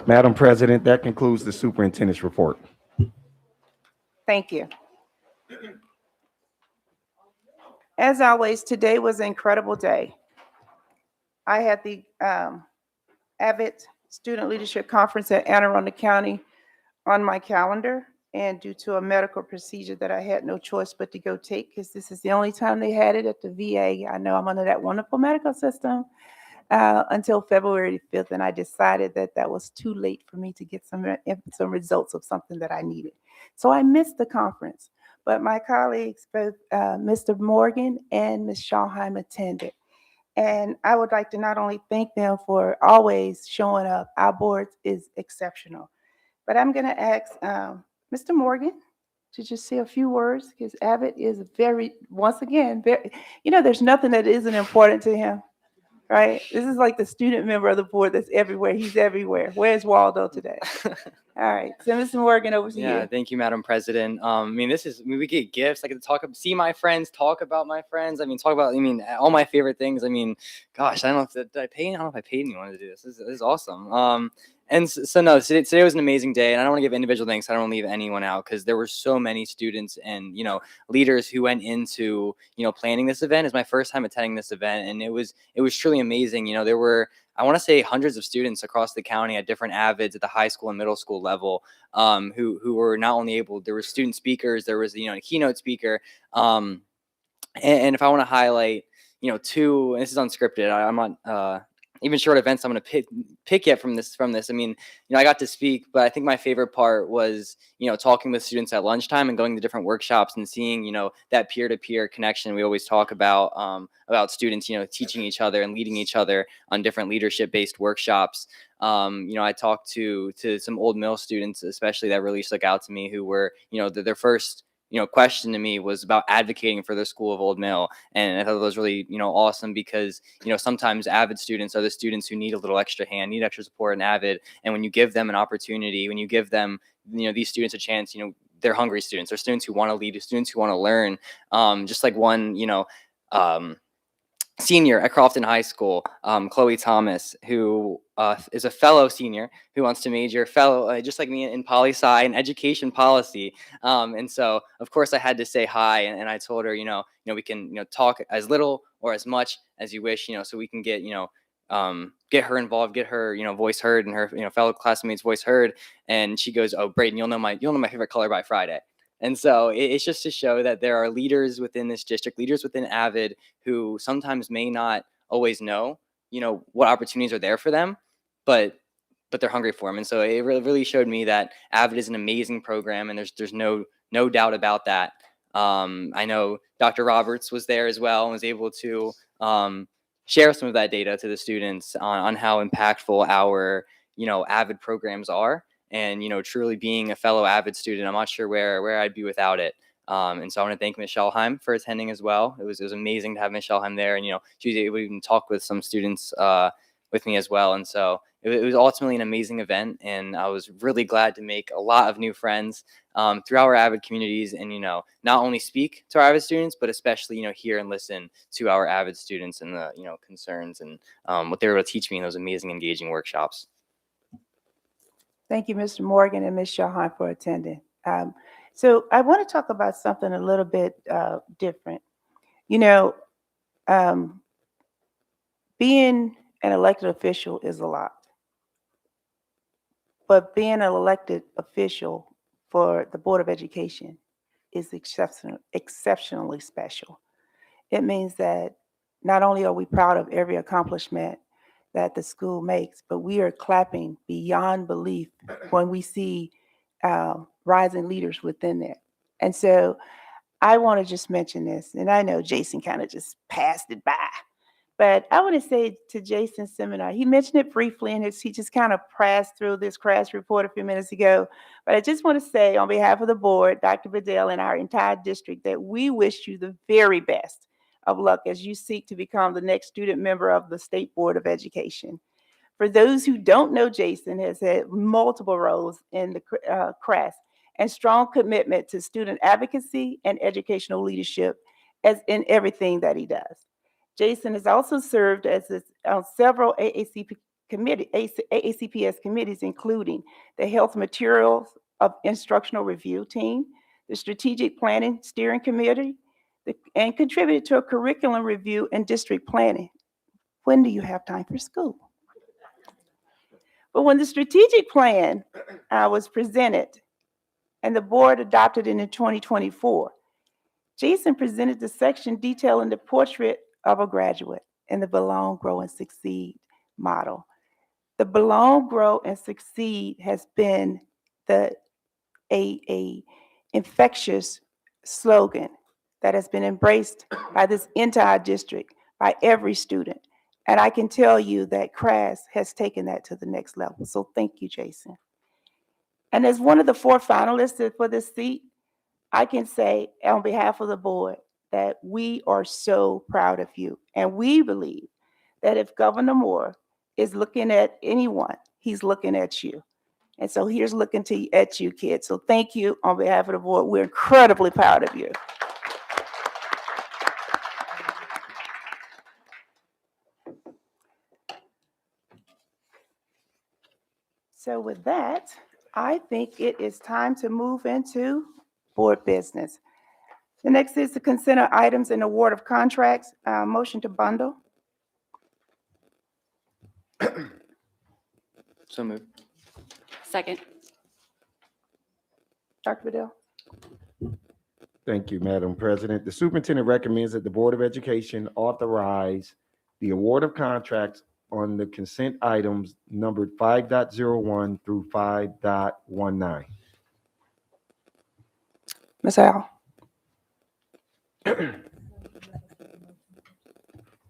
Madam President, that concludes the superintendent's report. Thank you. As always, today was an incredible day. I had the AVID Student Leadership Conference at Anne Arundel County on my calendar, and due to a medical procedure that I had no choice but to go take, because this is the only time they had it at the VA. I know I'm under that wonderful medical system until February 5th, and I decided that that was too late for me to get some results of something that I needed. So I missed the conference, but my colleagues, both Mr. Morgan and Ms. Schallheim, attended. And I would like to not only thank them for always showing up, our board is exceptional. But I'm going to ask Mr. Morgan to just say a few words, because Abbott is once again, there's nothing that isn't important to him, right? This is like the student member of the board that's everywhere. He's everywhere. Where's Waldo today? All right, so Mr. Morgan, over to you. Yeah, thank you, Madam President. We get gifts. I get to see my friends, talk about my friends. Talk about, all my favorite things. Gosh, I don't know if I don't know if I paid anyone to do this. This is awesome. Today was an amazing day, and I don't want to give individual thanks. I don't want to leave anyone out, because there were so many students and leaders who went into planning this event. It's my first time attending this event, and it was truly amazing. There were, I want to say, hundreds of students across the county at different AVIDs at the high school and middle school level, who were not only able. There were student speakers. There was a keynote speaker, and if I want to highlight two, and this is unscripted. I'm not even sure what events I'm going to pick yet from this. I got to speak, but I think my favorite part was, talking with students at lunchtime and going to different workshops and seeing, that peer-to-peer connection we always talk about students, teaching each other and leading each other on different leadership-based workshops. I talked to some Old Mill students, especially, that really stuck out to me, who were, their first question to me was about advocating for the School of Old Mill. And I thought that was really, awesome, because, sometimes AVID students are the students who need a little extra hand, need extra support in AVID. And when you give them an opportunity, when you give them, these students a chance, they're hungry students. They're students who want to lead, students who want to learn. Just like one, senior at Crofton High School, Chloe Thomas, who is a fellow senior who wants to major just like me in poli-sci and education policy. And so, of course, I had to say hi, and I told her, we can, talk as little or as much as you wish, so we can get, get her involved, get her, voice heard, and her, fellow classmates' voice heard. And she goes, "Oh, Braden, you'll know my favorite color by Friday." And so it's just to show that there are leaders within this district, leaders within AVID, who sometimes may not always know, what opportunities are there for them, but they're hungry for them. And so it really showed me that AVID is an amazing program, and there's no doubt about that. I know Dr. Roberts was there as well and was able to share some of that data to the students on how impactful our AVID programs are. And, truly being a fellow AVID student, I'm not sure where I'd be without it. And so I want to thank Ms. Schallheim for attending as well. It was amazing to have Ms. Schallheim there. And, she was able to even talk with some students with me as well. And so it was ultimately an amazing event. And I was really glad to make a lot of new friends through our AVID communities, and, not only speak to our AVID students, but especially, hear and listen to our AVID students and the, concerns and what they were able to teach me in those amazing, engaging workshops. Thank you, Mr. Morgan and Ms. Schallheim, for attending. So I want to talk about something a little bit different. Being an elected official is a lot. But being an elected official for the Board of Education is exceptionally special. It means that not only are we proud of every accomplishment that the school makes, but we are clapping beyond belief when we see rising leaders within there. And so I want to just mention this, and I know Jason kind of just passed it by, but I want to say to Jason Seminar, he mentioned it briefly, and he just kind of passed through this crash report a few minutes ago. But I just want to say on behalf of the board, Dr. Bedell, and our entire district, that we wish you the very best of luck as you seek to become the next student member of the State Board of Education. For those who don't know, Jason has had multiple roles in the CRAS and strong commitment to student advocacy and educational leadership as in everything that he does. Jason has also served as on several AACPS committees, including the Health Materials of Instructional Review Team, the Strategic Planning Steering Committee, and contributed to a curriculum review and district planning. When do you have time for school? But when the strategic plan was presented and the board adopted it in 2024, Jason presented the section detailing the portrait of a graduate in the Belong, Grow, and Succeed model. The Belong, Grow, and Succeed has been a infectious slogan that has been embraced by this entire district, by every student. And I can tell you that CRAS has taken that to the next level. So thank you, Jason. And as one of the 4 finalists for this seat, I can say on behalf of the board that we are so proud of you. And we believe that if Governor Moore is looking at anyone, he's looking at you. And so here's looking at you, kids. So thank you on behalf of the board. We're incredibly proud of you. So with that, I think it is time to move into board business. The next is the consent of items and award of contracts. Motion to bundle. So moved. Second. Dr. Bedell. Thank you, Madam President. The superintendent recommends that the Board of Education authorize the award of contracts on the consent items numbered 5.01 through 5.19. Ms. Al.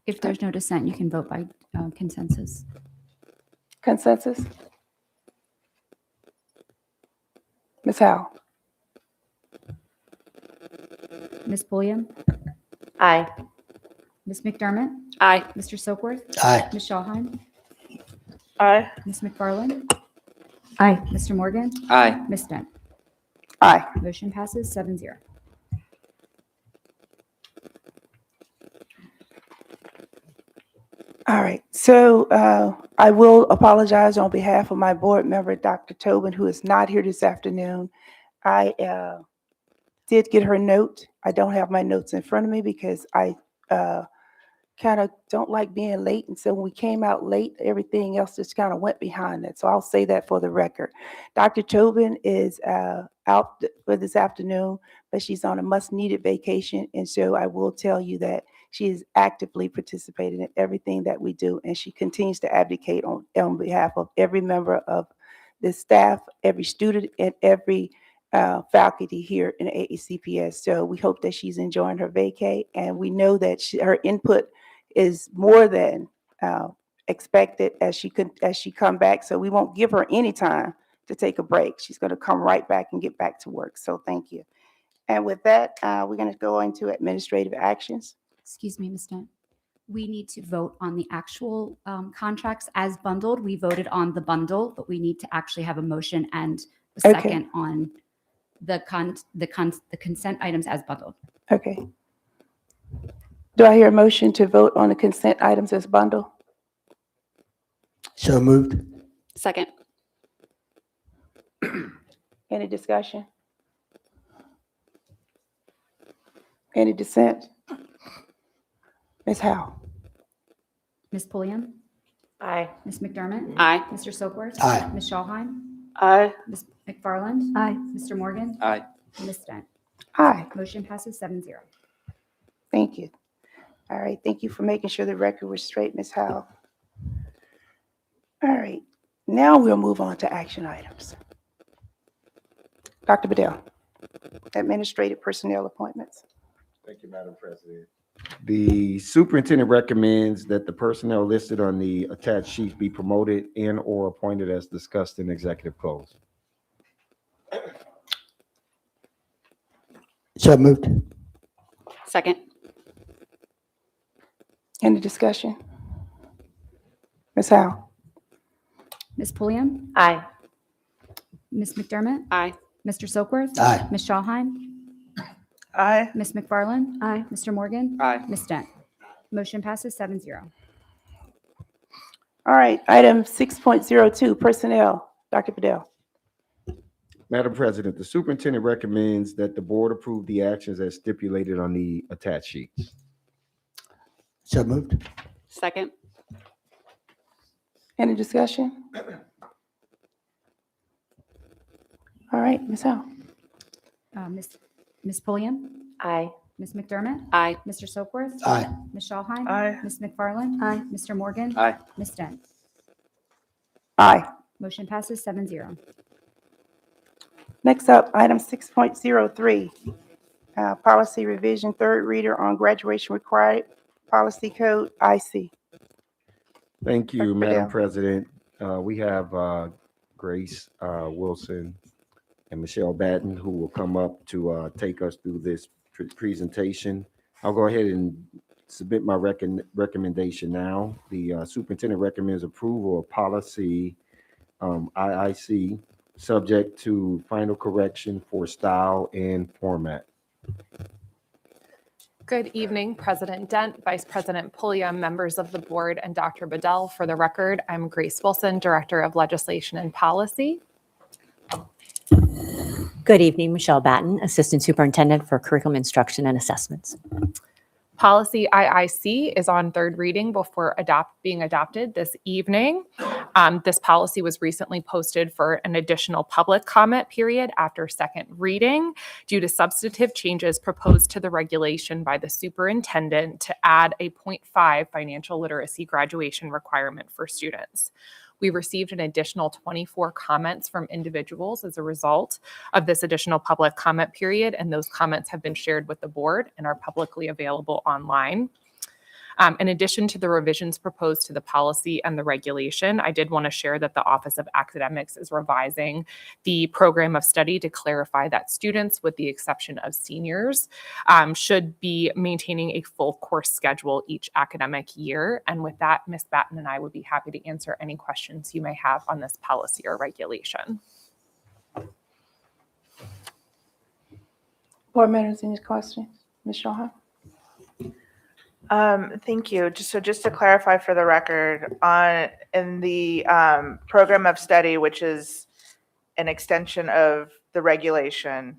If there's no dissent, you can vote by consensus. Consensus? Ms. Howe? Ms. Pulliam? Aye. Ms. McDermott? Aye. Mr. Soakworth? Aye. Ms. Shawhan? Aye. Ms. McFarland? Aye. Mr. Morgan? Aye. Ms. Dent? Aye. Motion passes 7-0. All right, so I will apologize on behalf of my board member, Dr. Tobin, who is not here this afternoon. I did get her note. I don't have my notes in front of me because I kind of don't like being late. And so when we came out late, everything else just kind of went behind that. So I'll say that for the record. Dr. Tobin is out for this afternoon, but she's on a much-needed vacation. And so I will tell you that she is actively participating in everything that we do, and she continues to advocate on behalf of every member of the staff, every student, and every faculty here in AACPS. So we hope that she's enjoying her vacay, and we know that her input is more than expected as she come back. So we won't give her any time to take a break. She's going to come right back and get back to work. So thank you. And with that, we're going to go into administrative actions. Excuse me, Ms. Dent. We need to vote on the actual contracts as bundled. We voted on the bundle, but we need to actually have a motion and a Okay. second on the consent items as bundled. Okay. Do I hear a motion to vote on the consent items as bundle? So moved. Second. Any discussion? Any dissent? Ms. Howe? Ms. Pulliam? Aye. Ms. McDermott? Aye. Mr. Soakworth? Aye. Ms. Shawhan? Aye. Ms. McFarland? Aye. Mr. Morgan? Aye. Ms. Dent? Aye. Motion passes 7-0. Thank you. All right, thank you for making sure the record was straight, Ms. Howe. All right, now we'll move on to action items. Dr. Bedell. Administrative personnel appointments. Thank you, Madam President. The superintendent recommends that the personnel listed on the attached sheet be promoted and or appointed as discussed in executive close. So moved. Second. Any discussion? Ms. Howe? Ms. Pulliam, Aye. Ms. McDermott, Aye. Mr. Soakworth, Aye. Ms. Schallheim, Aye. Ms. McFarland, Mr. Morgan, Aye. Ms. Dent. Motion passes 7-0. All right, item 6.02, personnel. Dr. Bedell. Madam President, the superintendent recommends that the board approve the actions as stipulated on the attached sheets. So moved. Second. Any discussion? All right, Ms. Howe? Ms. Pulliam, Aye. Ms. McDermott, Aye. Mr. Soakworth, Aye. Ms. Schallheim, Aye. Ms. McFarland, Mr. Morgan, Aye. Ms. Dent. Aye. Motion passes 7-0. Next up, item 6.03, policy revision, third reader on graduation required policy code, IC. Thank you, Dr. Madam Bedell. President. We have Grace Wilson and Michelle Batten who will come up to take us through this presentation. I'll go ahead and submit my recommendation now. The superintendent recommends approval of policy IIC, subject to final correction for style and format. Good evening, President Dent, Vice President Pulliam, members of the board, and Dr. Bedell. For the record, I'm Grace Wilson, Director of Legislation and Policy. Good evening, Michelle Batten, Assistant Superintendent for Curriculum Instruction and Assessments. Policy IIC is on third reading before being adopted this evening. This policy was recently posted for an additional public comment period after second reading due to substantive changes proposed to the regulation by the superintendent to add a 0.5 financial literacy graduation requirement for students. We received an additional 24 comments from individuals as a result of this additional public comment period, and those comments have been shared with the board and are publicly available online. In addition to the revisions proposed to the policy and the regulation, I did want to share that the Office of Academics is revising the program of study to clarify that students, with the exception of seniors, should be maintaining a full course schedule each academic year. And with that, Ms. Batten and I would be happy to answer any questions you may have on this policy or regulation. Board members, any questions? Ms. Schallheim? Thank you. Just to clarify for the record, in the program of study, which is an extension of the regulation,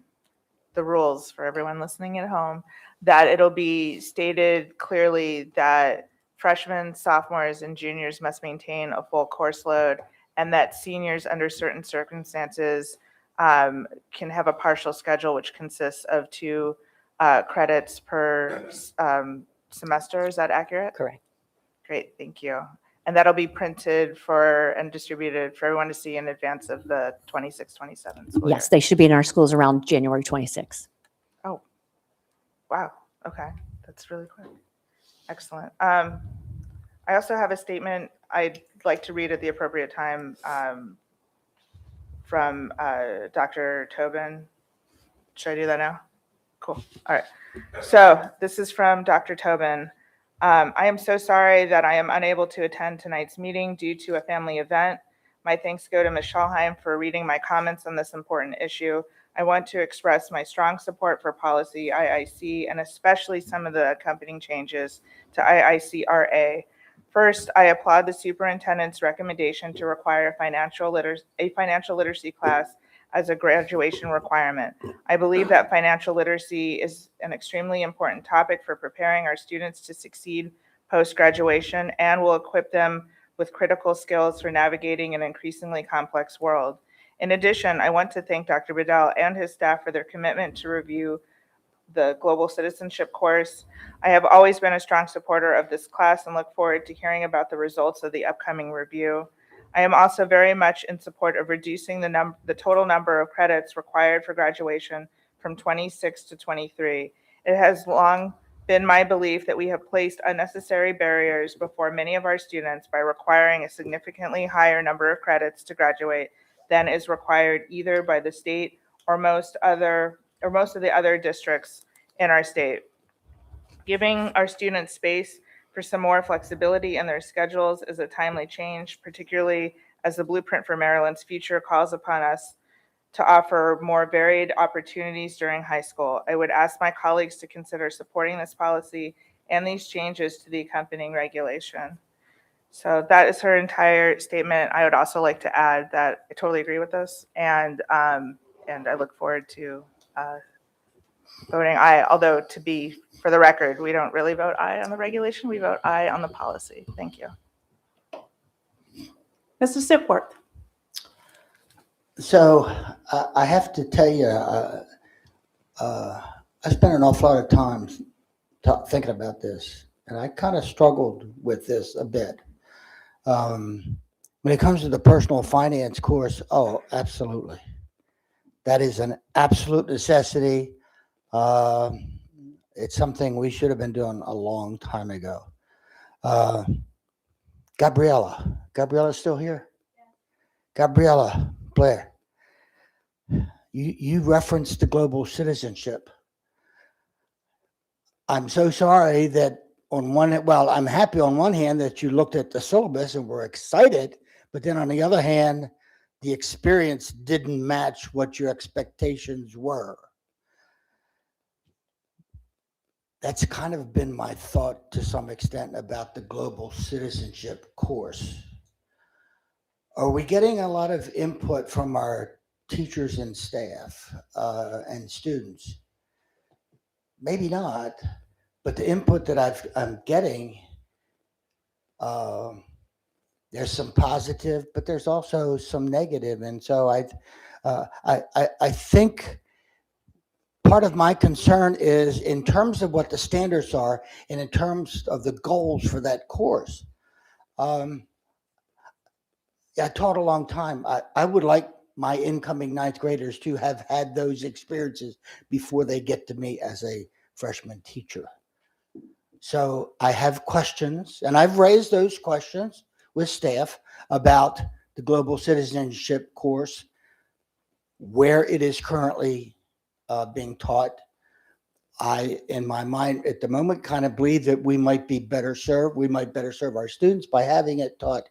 the rules for everyone listening at home, that it'll be stated clearly that freshmen, sophomores, and juniors must maintain a full course load, and that seniors, under certain circumstances, can have a partial schedule, which consists of 2 credits per semester. Is that accurate? Correct. Great, thank you. And that'll be printed and distributed for everyone to see in advance of the 26-27 school Yes, year. they should be in our schools around January 26th. Oh, wow. Okay, that's really quick. Excellent. I also have a statement I'd like to read at the appropriate time from Dr. Tobin. Should I do that now? Cool. All right. So this is from Dr. Tobin. I am so sorry that I am unable to attend tonight's meeting due to a family event. My thanks go to Ms. Schallheim for reading my comments on this important issue. I want to express my strong support for policy IIC and especially some of the accompanying changes to IICRA. First, I applaud the superintendent's recommendation to require a financial literacy class as a graduation requirement. I believe that financial literacy is an extremely important topic for preparing our students to succeed post-graduation and will equip them with critical skills for navigating an increasingly complex world. In addition, I want to thank Dr. Bedell and his staff for their commitment to review the Global Citizenship course. I have always been a strong supporter of this class and look forward to hearing about the results of the upcoming review. I am also very much in support of reducing the total number of credits required for graduation from 26 to 23. It has long been my belief that we have placed unnecessary barriers before many of our students by requiring a significantly higher number of credits to graduate than is required either by the state or most of the other districts in our state. Giving our students space for some more flexibility in their schedules is a timely change, particularly as the Blueprint for Maryland's Future calls upon us to offer more varied opportunities during high school. I would ask my colleagues to consider supporting this policy and these changes to the accompanying regulation. So that is her entire statement. I would also like to add that I totally agree with this, and I look forward to voting aye, although to be, for the record, we don't really vote aye on the regulation, we vote aye on the policy. Thank you. Mr. Sipworth. So I have to tell you, I spent an awful lot of time thinking about this, and I kind of struggled with this a bit. When it comes to the personal finance course, oh, absolutely. That is an absolute necessity. It's something we should have been doing a long time ago. Gabriella's still here? Gabriella Blair, you referenced the global citizenship. I'm so sorry that I'm happy on one hand that you looked at the syllabus and were excited, but then on the other hand, the experience didn't match what your expectations were. That's kind of been my thought to some extent about the global citizenship course. Are we getting a lot of input from our teachers and staff and students? Maybe not, but the input that I'm getting, there's some positive, but there's also some negative. And so I think part of my concern is in terms of what the standards are and in terms of the goals for that course. I taught a long time. I would like my incoming ninth graders to have had those experiences before they get to me as a freshman teacher. So I have questions, and I've raised those questions with staff about the global citizenship course, where it is currently being taught. I, in my mind at the moment, kind of believe that we might better serve our students by having it taught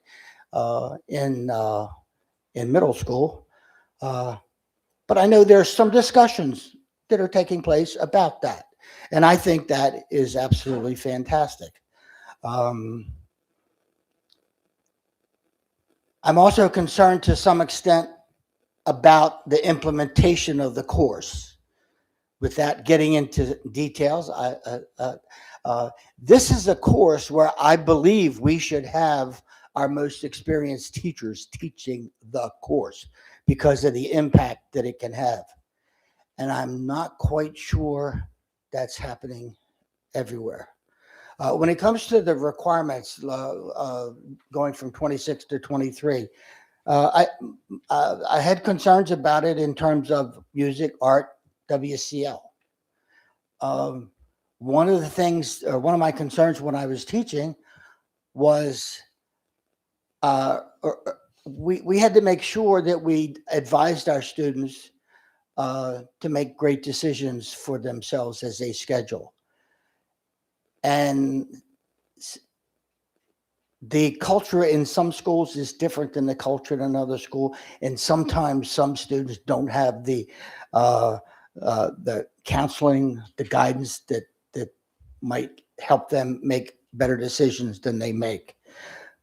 in middle school. But I know there's some discussions that are taking place about that. And I think that is absolutely fantastic. I'm also concerned to some extent about the implementation of the course. Without getting into details, this is a course where I believe we should have our most experienced teachers teaching the course because of the impact that it can have. And I'm not quite sure that's happening everywhere. When it comes to the requirements going from 26 to 23, I had concerns about it in terms of music, art, WCL. One of my concerns when I was teaching was we had to make sure that we advised our students to make great decisions for themselves as they schedule. And the culture in some schools is different than the culture in another school. And sometimes some students don't have the counseling, the guidance that might help them make better decisions than they make.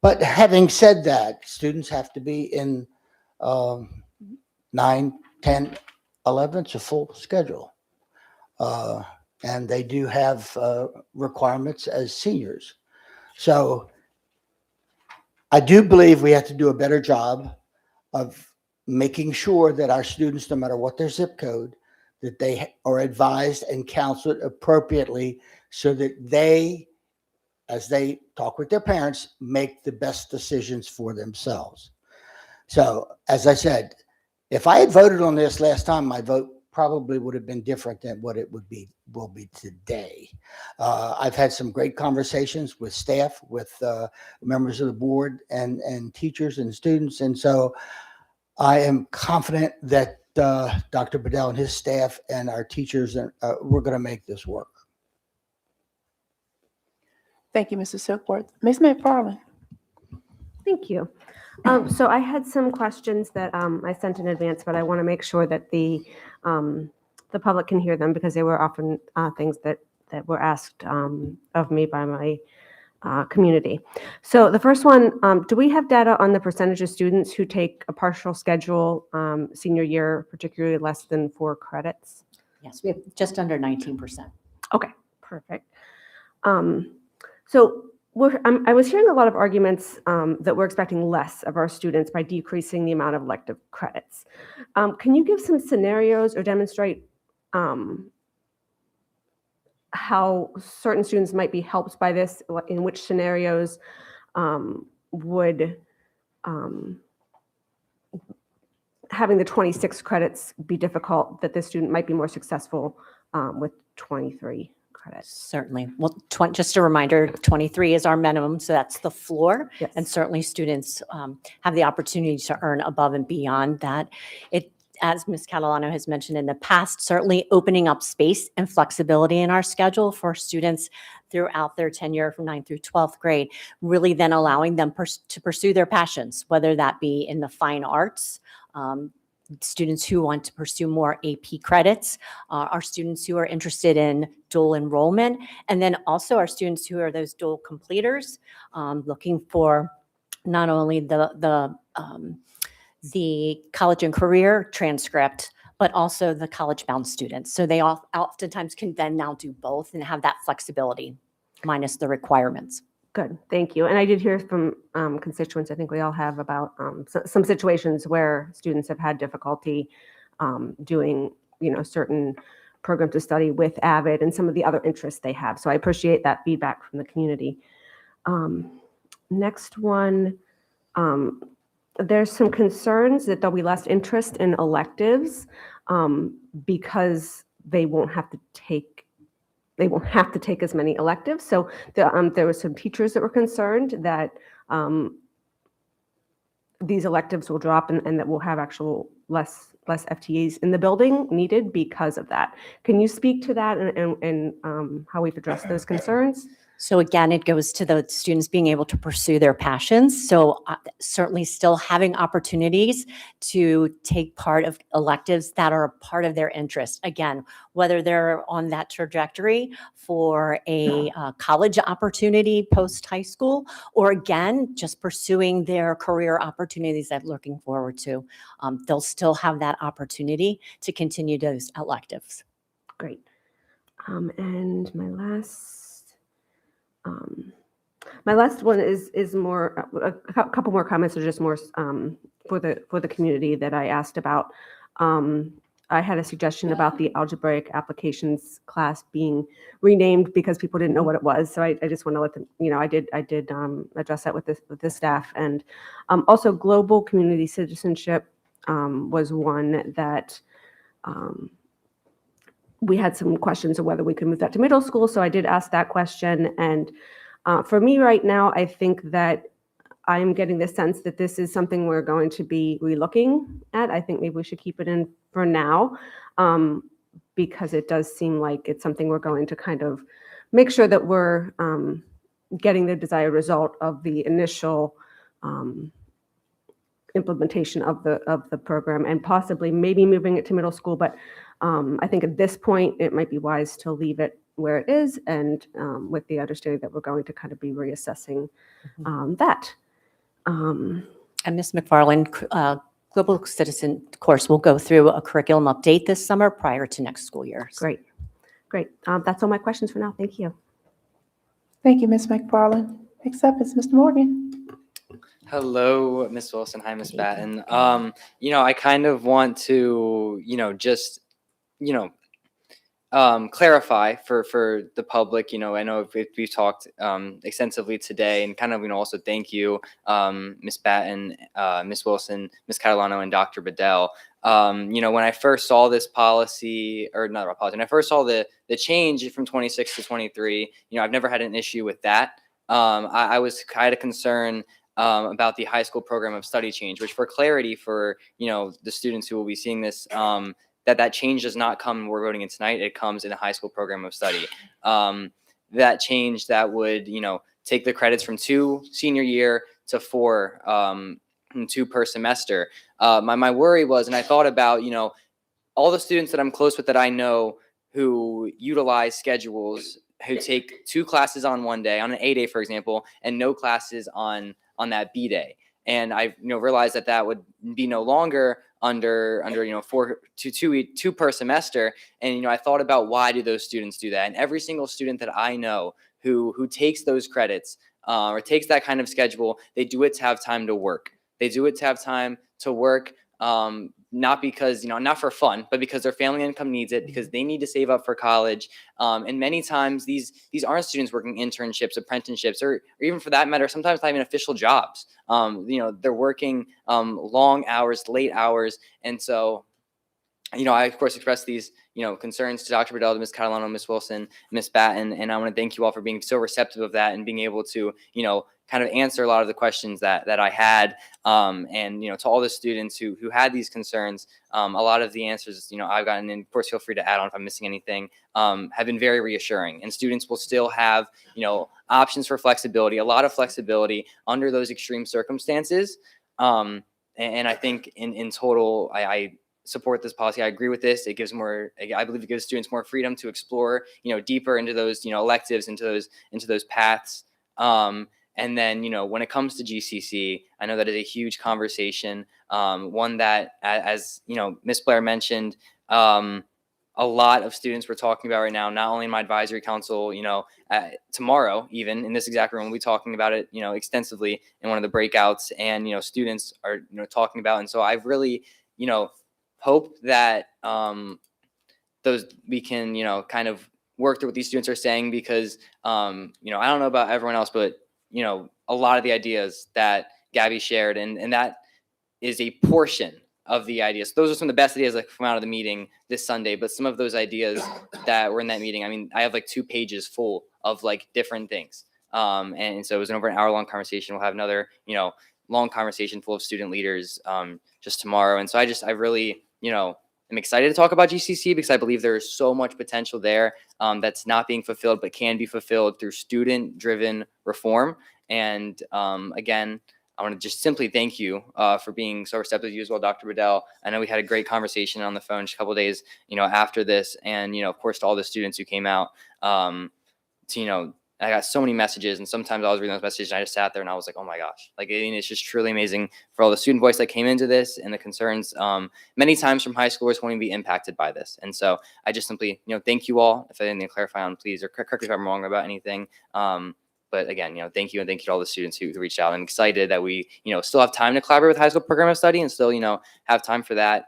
But having said that, students have to be in 9, 10, 11, it's a full schedule. And they do have requirements as seniors. So I do believe we have to do a better job of making sure that our students, no matter what their zip code, that they are advised and counseled appropriately so that they, as they talk with their parents, make the best decisions for themselves. So, as I said, if I had voted on this last time, my vote probably would have been different than what it will be today. I've had some great conversations with staff, with members of the board, and teachers and students, and so I am confident that Dr. Bedell and his staff and our teachers, we're going to make this work. Thank you, Mr. Silkworth. Ms. McFarland. Thank you. So I had some questions that I sent in advance, but I want to make sure that the public can hear them because they were often things that were asked of me by my community. So the first one, do we have data on the percentage of students who take a partial schedule senior year, particularly less than 4 credits? Yes, we have just under 19%. Okay, perfect. So I was hearing a lot of arguments that we're expecting less of our students by decreasing the amount of elective credits. Can you give some scenarios or demonstrate how certain students might be helped by this? In which scenarios would having the 26 credits be difficult, that this student might be more successful with 23 credits? Certainly. Well, just a reminder, 23 is our minimum, so that's the floor. Yes. And certainly students have the opportunity to earn above and beyond that. It, as Ms. Catalano has mentioned in the past, certainly opening up space and flexibility in our schedule for students throughout their tenure from 9th through 12th grade, really then allowing them to pursue their passions, whether that be in the fine arts, students who want to pursue more AP credits, our students who are interested in dual enrollment, and then also our students who are those dual completers, looking for not only the college and career transcript, but also the college-bound students. So they oftentimes can then now do both and have that flexibility minus the requirements. Good, thank you. And I did hear from constituents, I think we all have, about some situations where students have had difficulty doing, certain programs to study with AVID and some of the other interests they have. So I appreciate that feedback from the community. Next one, there's some concerns that there'll be less interest in electives because they won't have to take as many electives. So there were some teachers that were concerned that these electives will drop and that we'll have actual less FTEs in the building needed because of that. Can you speak to that and how we've addressed those concerns? So again, it goes to the students being able to pursue their passions. So certainly still having opportunities to take part of electives that are a part of their interest. Again, whether they're on that trajectory for a college opportunity post high school, or again, just pursuing their career opportunities that they're looking forward to, they'll still have that opportunity to continue those electives. Great. And my last one is more a couple more comments are just more for the community that I asked about. I had a suggestion about the algebraic applications class being renamed because people didn't know what it was. So I just want to let them, I did address that with the staff. And also global community citizenship was one that we had some questions of whether we could move that to middle school. So I did ask that question. And for me right now, I think that I'm getting the sense that this is something we're going to be relooking at. I think maybe we should keep it in for now because it does seem like it's something we're going to kind of make sure that we're getting the desired result of the initial implementation of the program and possibly maybe moving it to middle school. But I think at this point, it might be wise to leave it where it is and with the understanding that we're going to kind of be reassessing that. And Ms. McFarland, Global Citizen course will go through a curriculum update this summer prior to next school year. Great. That's all my questions for now. Thank you. Thank you, Ms. McFarland. Next up is Mr. Morgan. Hello, Ms. Wilson. Hi, Ms. Batten. I kind of want to, clarify for the public. I know we've talked extensively today, and kind of also thank you, Ms. Batten, Ms. Wilson, Ms. Catalano, and Dr. Bedell. When I first saw this policy, or not a policy, when I first saw the change from 26 to 23, I've never had an issue with that. I had a concern about the high school program of study change, which, for clarity for the students who will be seeing this, that change does not come when we're voting in tonight. It comes in the high school program of study. That change that would take the credits from 2 senior year to 4, 2 per semester. My worry was, and I thought about all the students that I'm close with that I know who utilize schedules, who take 2 classes on one day, on an A day, for example, and no classes on that B day. And I realized that would be no longer under 2 per semester. And I thought about, why do those students do that? And every single student that I know who takes those credits or takes that kind of schedule, they do it to have time to work. They do it to have time to work, not because, not for fun, but because their family income needs it, because they need to save up for college. And many times these aren't students working internships, apprenticeships, or even, for that matter, sometimes not even official jobs. They're working long hours, late hours. And so, I, of course, expressed these, concerns to Dr. Bedell, to Ms. Catalano, Ms. Wilson, Ms. Batten, and I want to thank you all for being so receptive of that and being able to, kind of answer a lot of the questions that I had. And, to all the students who had these concerns, a lot of the answers, I've gotten, and of course, feel free to add on if I'm missing anything, have been very reassuring. And students will still have, options for flexibility, a lot of flexibility under those extreme circumstances. And I think in total, I support this policy. I agree with this. It gives I believe it gives students more freedom to explore, deeper into those, electives, into those paths. And then, when it comes to GCC, I know that is a huge conversation, one that, as Ms. Blair mentioned, a lot of students we're talking about right now, not only in my advisory council, tomorrow, even in this exact room, we'll be talking about it, extensively in one of the breakouts, and, students are, talking about. And so I've really, hope that we can, kind of work through what these students are saying, because, I don't know about everyone else, but, a lot of the ideas that Gabby shared, and that is a portion of the ideas. Those are some of the best ideas that come out of the meeting this Sunday, but some of those ideas that were in that meeting, I mean, I have like 2 pages full of like different things. And so it was an over an hour-long conversation. We'll have another, long conversation full of student leaders just tomorrow. And so I really, I'm excited to talk about GCC, because I believe there is so much potential there that's not being fulfilled, but can be fulfilled through student-driven reform. And again, I want to just simply thank you for being so receptive. You as well, Dr. Bedell. I know we had a great conversation on the phone just a couple of days, after this, and of course, to all the students who came out. I got so many messages, and sometimes I was reading those messages and I just sat there and I was like, oh my gosh, it's just truly amazing for all the student voice that came into this, and the concerns many times from high schoolers wanting to be impacted by this. And so I just simply, thank you all. If I didn't clarify on, please, or correct me if I'm wrong about anything. But again, thank you, and thank you to all the students who reached out. I'm excited that we, still have time to collaborate with high school program of study, and still, have time for that.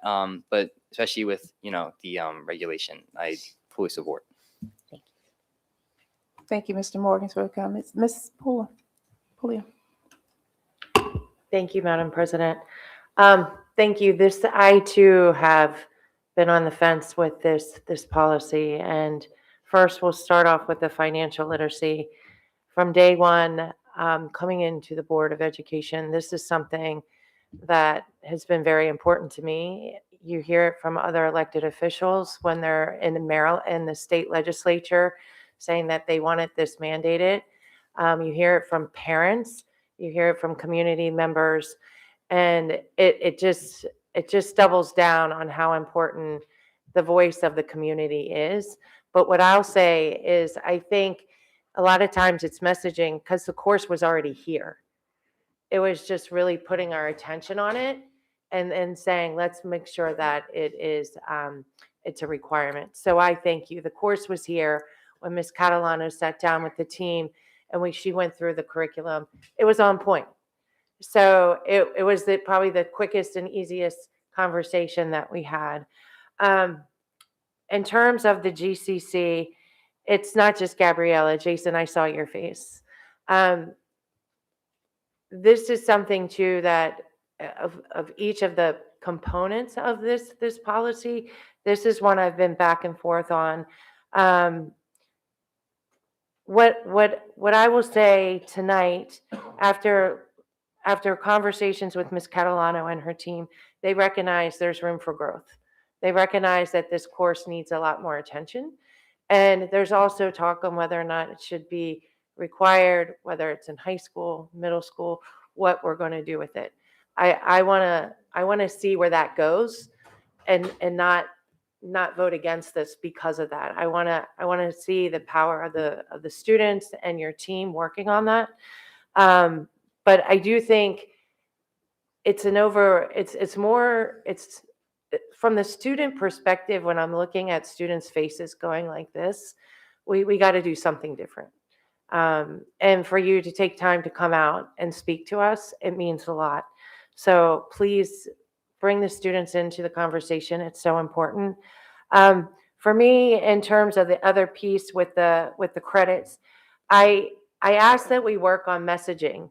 But especially with, the regulation, I fully support. Thank you, Mr. Morgan, for the comments. Ms. Pulliam. Thank you, Madam President. Thank you. I too have been on the fence with this policy. And first, we'll start off with the financial literacy. From day one, coming into the Board of Education, this is something that has been very important to me. You hear it from other elected officials when they're in the state legislature, saying that they wanted this mandated. You hear it from parents, you hear it from community members, and it just doubles down on how important the voice of the community is. But what I'll say is, I think a lot of times it's messaging, because the course was already here. It was just really putting our attention on it and saying, let's make sure that it's a requirement. So I thank you. The course was here. When Ms. Catalano sat down with the team and she went through the curriculum, it was on point. So it was probably the quickest and easiest conversation that we had. In terms of the GCC, it's not just Gabriella. Jason, I saw your face. This is something too that of each of the components of this policy. This is one I've been back and forth on. What I will say tonight, after conversations with Ms. Catalano and her team, they recognize there's room for growth. They recognize that this course needs a lot more attention. And there's also talk on whether or not it should be required, whether it's in high school, middle school, what we're going to do with it. I want to see where that goes, and not vote against this because of that. I want to see the power of the students and your team working on that. But I do think it's from the student perspective. When I'm looking at students' faces going like this, we got to do something different. And for you to take time to come out and speak to us, it means a lot. So please bring the students into the conversation. It's so important. For me, in terms of the other piece with the credits, I ask that we work on messaging,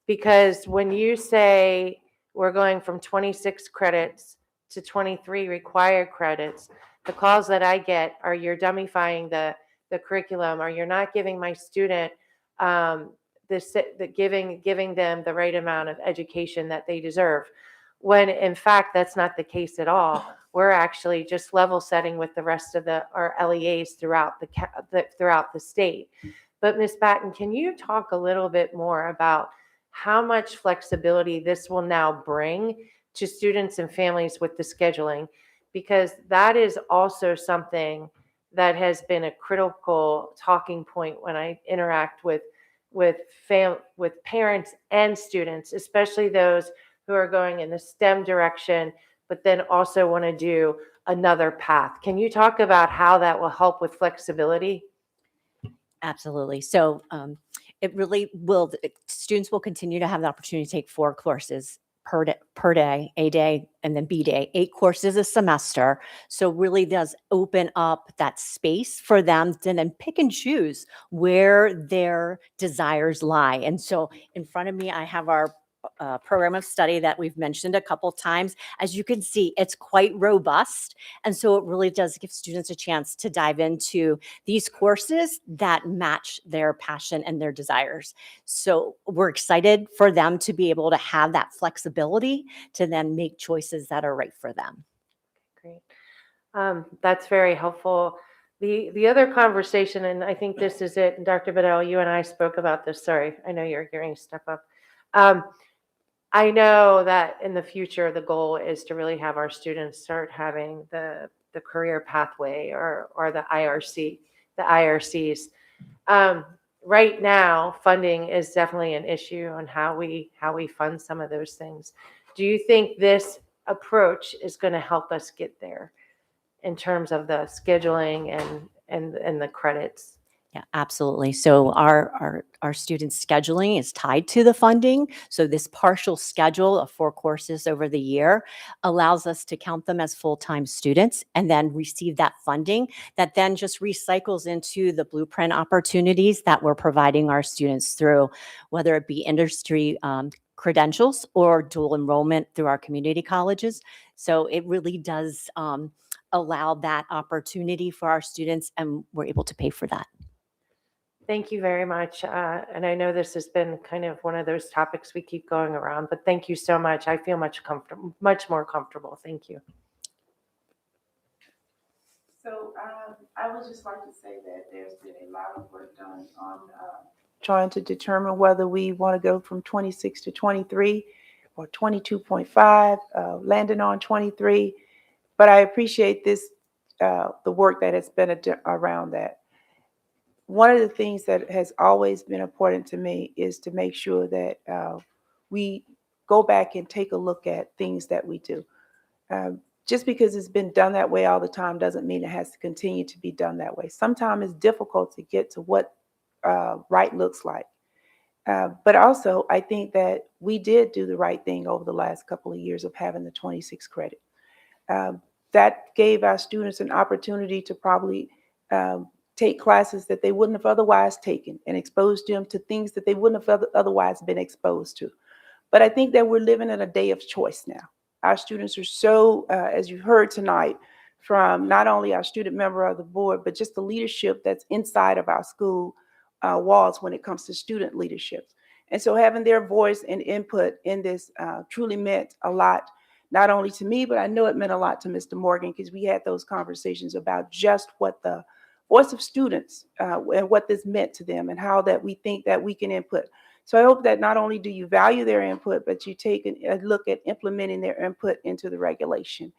because when you say we're going from 26 credits to 23 required credits, the calls that I get are you're dummyfying the curriculum, or you're not giving my student giving them the right amount of education that they deserve. When in fact, that's not the case at all. We're actually just level setting with the rest of our LEAs throughout the state. But Ms. Batten, can you talk a little bit more about how much flexibility this will now bring to students and families with the scheduling? Because that is also something that has been a critical talking point when I interact with parents and students, especially those who are going in the STEM direction, but then also want to do another path. Can you talk about how that will help with flexibility? Absolutely. So it really will, students will continue to have the opportunity to take 4 courses per day, A day, and then B day, 8 courses a semester. So really does open up that space for them to then pick and choose where their desires lie. And so in front of me, I have our program of study that we've mentioned a couple times. As you can see, it's quite robust. And so it really does give students a chance to dive into these courses that match their passion and their desires. So we're excited for them to be able to have that flexibility to then make choices that are right for them. Great. That's very helpful. The other conversation, and I think this is it, and Dr. Bedell, you and I spoke about this. Sorry, I know you're hearing step up. I know that in the future, the goal is to really have our students start having the career pathway or the IRCs. Right now, funding is definitely an issue on how we fund some of those things. Do you think this approach is going to help us get there in terms of the scheduling and the credits? Yeah, absolutely. So our students' scheduling is tied to the funding. So this partial schedule of 4 courses over the year allows us to count them as full-time students and then receive that funding that then just recycles into the blueprint opportunities that we're providing our students through, whether it be industry credentials or dual enrollment through our community colleges. So it really does allow that opportunity for our students, and we're able to pay for that. Thank you very much. And I know this has been kind of one of those topics we keep going around, but thank you so much. I feel much more comfortable. Thank you. So I would just like to say that there's been a lot of work done on trying to determine whether we want to go from 26 to 23 or 22.5, landing on 23. But I appreciate this, the work that has been around that. One of the things that has always been important to me is to make sure that we go back and take a look at things that we do. Just because it's been done that way all the time doesn't mean it has to continue to be done that way. Sometimes it's difficult to get to what right looks like. But also, I think that we did do the right thing over the last couple of years of having the 26 credit. That gave our students an opportunity to probably take classes that they wouldn't have otherwise taken and exposed them to things that they wouldn't have otherwise been exposed to. But I think that we're living in a day of choice now. our students are so, as you heard tonight, from not only our student member of the board, but just the leadership that's inside of our school walls when it comes to student leadership. And so having their voice and input in this truly meant a lot, not only to me, but I know it meant a lot to Mr. Morgan, because we had those conversations about just what the voice of students and what this meant to them and how that we think that we can input. So I hope that not only do you value their input, but you take a look at implementing their input into the regulation.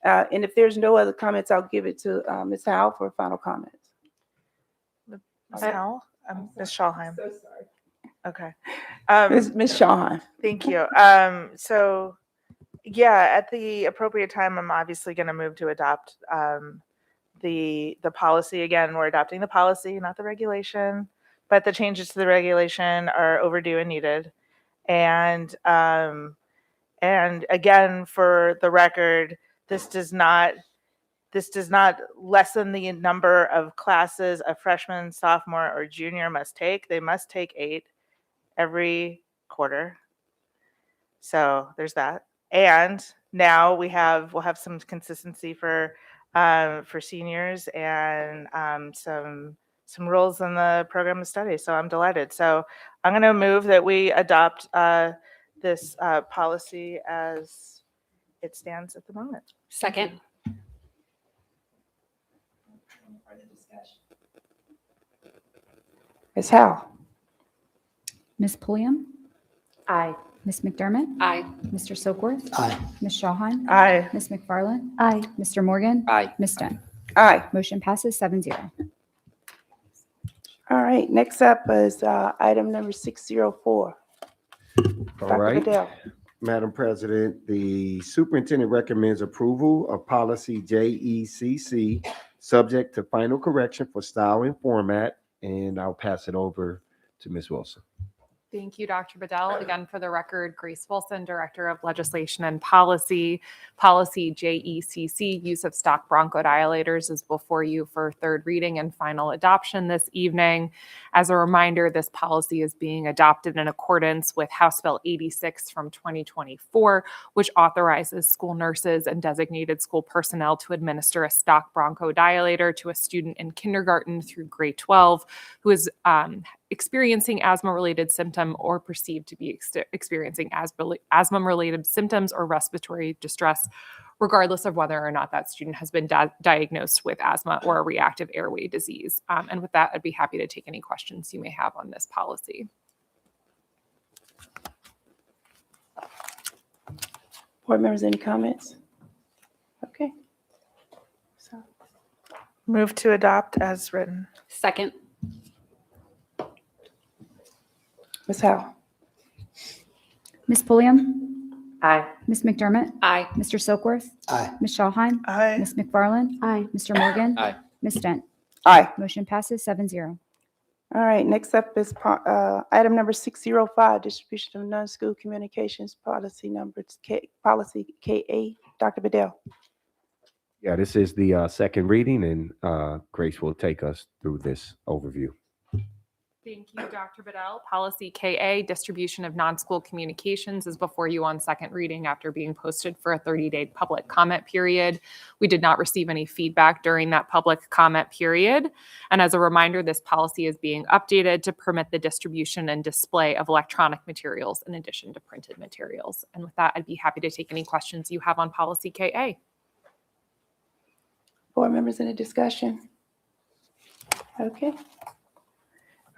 And if there's no other comments, I'll give it to Ms. Howell for final comments. Ms. Howell? Ms. Schallheim. So sorry. Okay. Ms. Schallheim. Thank you. So yeah, at the appropriate time, I'm obviously going to move to adopt the policy. Again, we're adopting the policy, not the regulation, but the changes to the regulation are overdue and needed. And again, for the record, this does not lessen the number of classes a freshman, sophomore, or junior must take. They must take 8 every quarter. So there's that. And now we'll have some consistency for seniors and some rules in the program of study. So I'm delighted. So I'm going to move that we adopt this policy as it stands at the moment. Second. Ms. Howell. Ms. Pulliam, Aye. Ms. McDermott, Aye. Mr. Soakworth, Aye. Ms. Schallheim, Aye. Ms. McFarland, Aye. Mr. Morgan, Aye. Ms. Dent. Aye. Motion passes 7-0. All right, next up is item number 604. All Dr. right. Bedell. Madam President, the superintendent recommends approval of policy JECC, subject to final correction for style and format, and I'll pass it over to Ms. Wilson. Thank you, Dr. Bedell. Again, for the record, Grace Wilson, Director of Legislation and Policy. Policy JECC, use of stock bronchodilators, is before you for third reading and final adoption this evening. As a reminder, this policy is being adopted in accordance with House Bill 86 from 2024, which authorizes school nurses and designated school personnel to administer a stock bronchodilator to a student in kindergarten through grade 12 who is experiencing asthma-related symptom or perceived to be experiencing asthma-related symptoms or respiratory distress, regardless of whether or not that student has been diagnosed with asthma or a reactive airway disease. And with that, I'd be happy to take any questions you may have on this policy. Board members, any comments? Okay. So, Move to adopt as written. Second. Ms. Howell. Ms. Pulliam, Aye. Ms. McDermott, Aye. Mr. Soakworth, Aye. Ms. Schallheim, Aye. Ms. McFarland, Aye. Mr. Morgan, Aye. Ms. Dent. Aye. Motion passes 7-0. All right, next up is item number 605, distribution of non-school communications policy number policy KA. Dr. Bedell. Yeah, this is the second reading, and Grace will take us through this overview. Thank you, Dr. Bedell. Policy KA, distribution of non-school communications, is before you on second reading after being posted for a 30-day public comment period. We did not receive any feedback during that public comment period. And as a reminder, this policy is being updated to permit the distribution and display of electronic materials in addition to printed materials. And with that, I'd be happy to take any questions you have on policy KA. Board members, any discussion? Okay.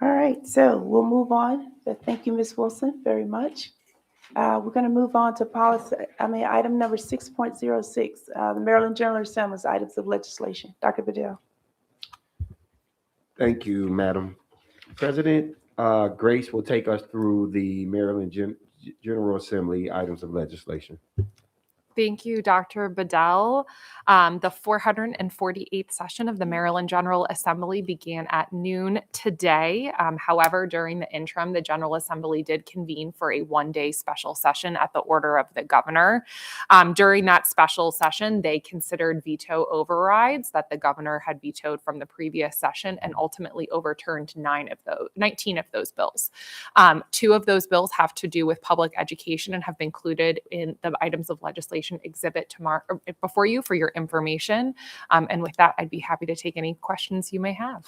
All right, so we'll move on. So thank you, Ms. Wilson, very much. We're going to move on to item number 6.06, the Maryland General Assembly's items of legislation. Dr. Bedell. Thank you, Madam President. Grace will take us through the Maryland General Assembly items of legislation. Thank you, Dr. Bedell. The 448th session of the Maryland General Assembly began at noon today. However, during the interim, the General Assembly did convene for a one-day special session at the order of the governor. During that special session, they considered veto overrides that the governor had vetoed from the previous session and ultimately overturned 19 of those bills. 2 of those bills have to do with public education and have been included in the items of legislation evaluation exhibit tomorrow before you for your information. And with that, I'd be happy to take any questions you may have.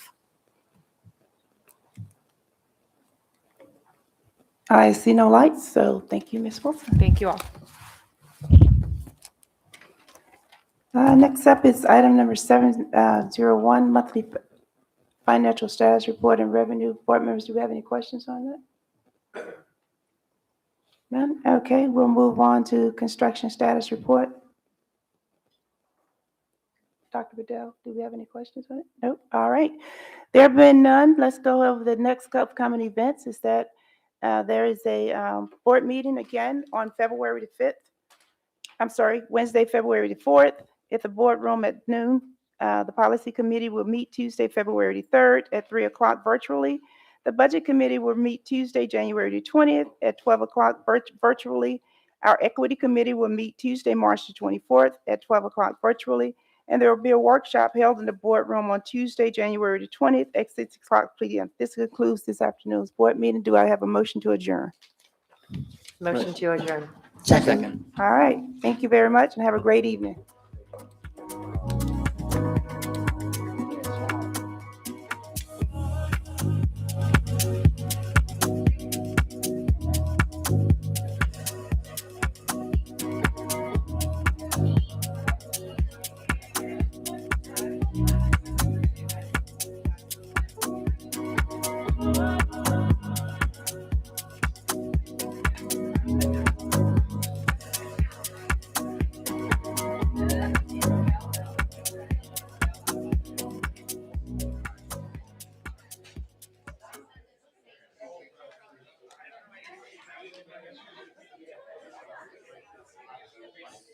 I see no lights, so thank you, Ms. Wilson. Thank you all. Next up is item number 701, monthly financial status report and revenue. Board members, do we have any questions on that? None? Okay, we'll move on to construction status report. Dr. Bedell, do we have any questions on it? Nope. All right. There have been none. Let's go over the next upcoming events. Is that there is a board meeting again on February the 5th. I'm sorry, Wednesday, February the 4th, at the boardroom at noon. The policy committee will meet Tuesday, February the 3rd at 3 o'clock virtually. The budget committee will meet Tuesday, January the 20th at 12 o'clock virtually. Our equity committee will meet Tuesday, March the 24th at 12 o'clock virtually. And there will be a workshop held in the boardroom on Tuesday, January the 20th at 6 o'clock p.m. This concludes this afternoon's board meeting. Do I have a motion to adjourn? Motion to adjourn. Second. All right. Thank you very much and have a great evening.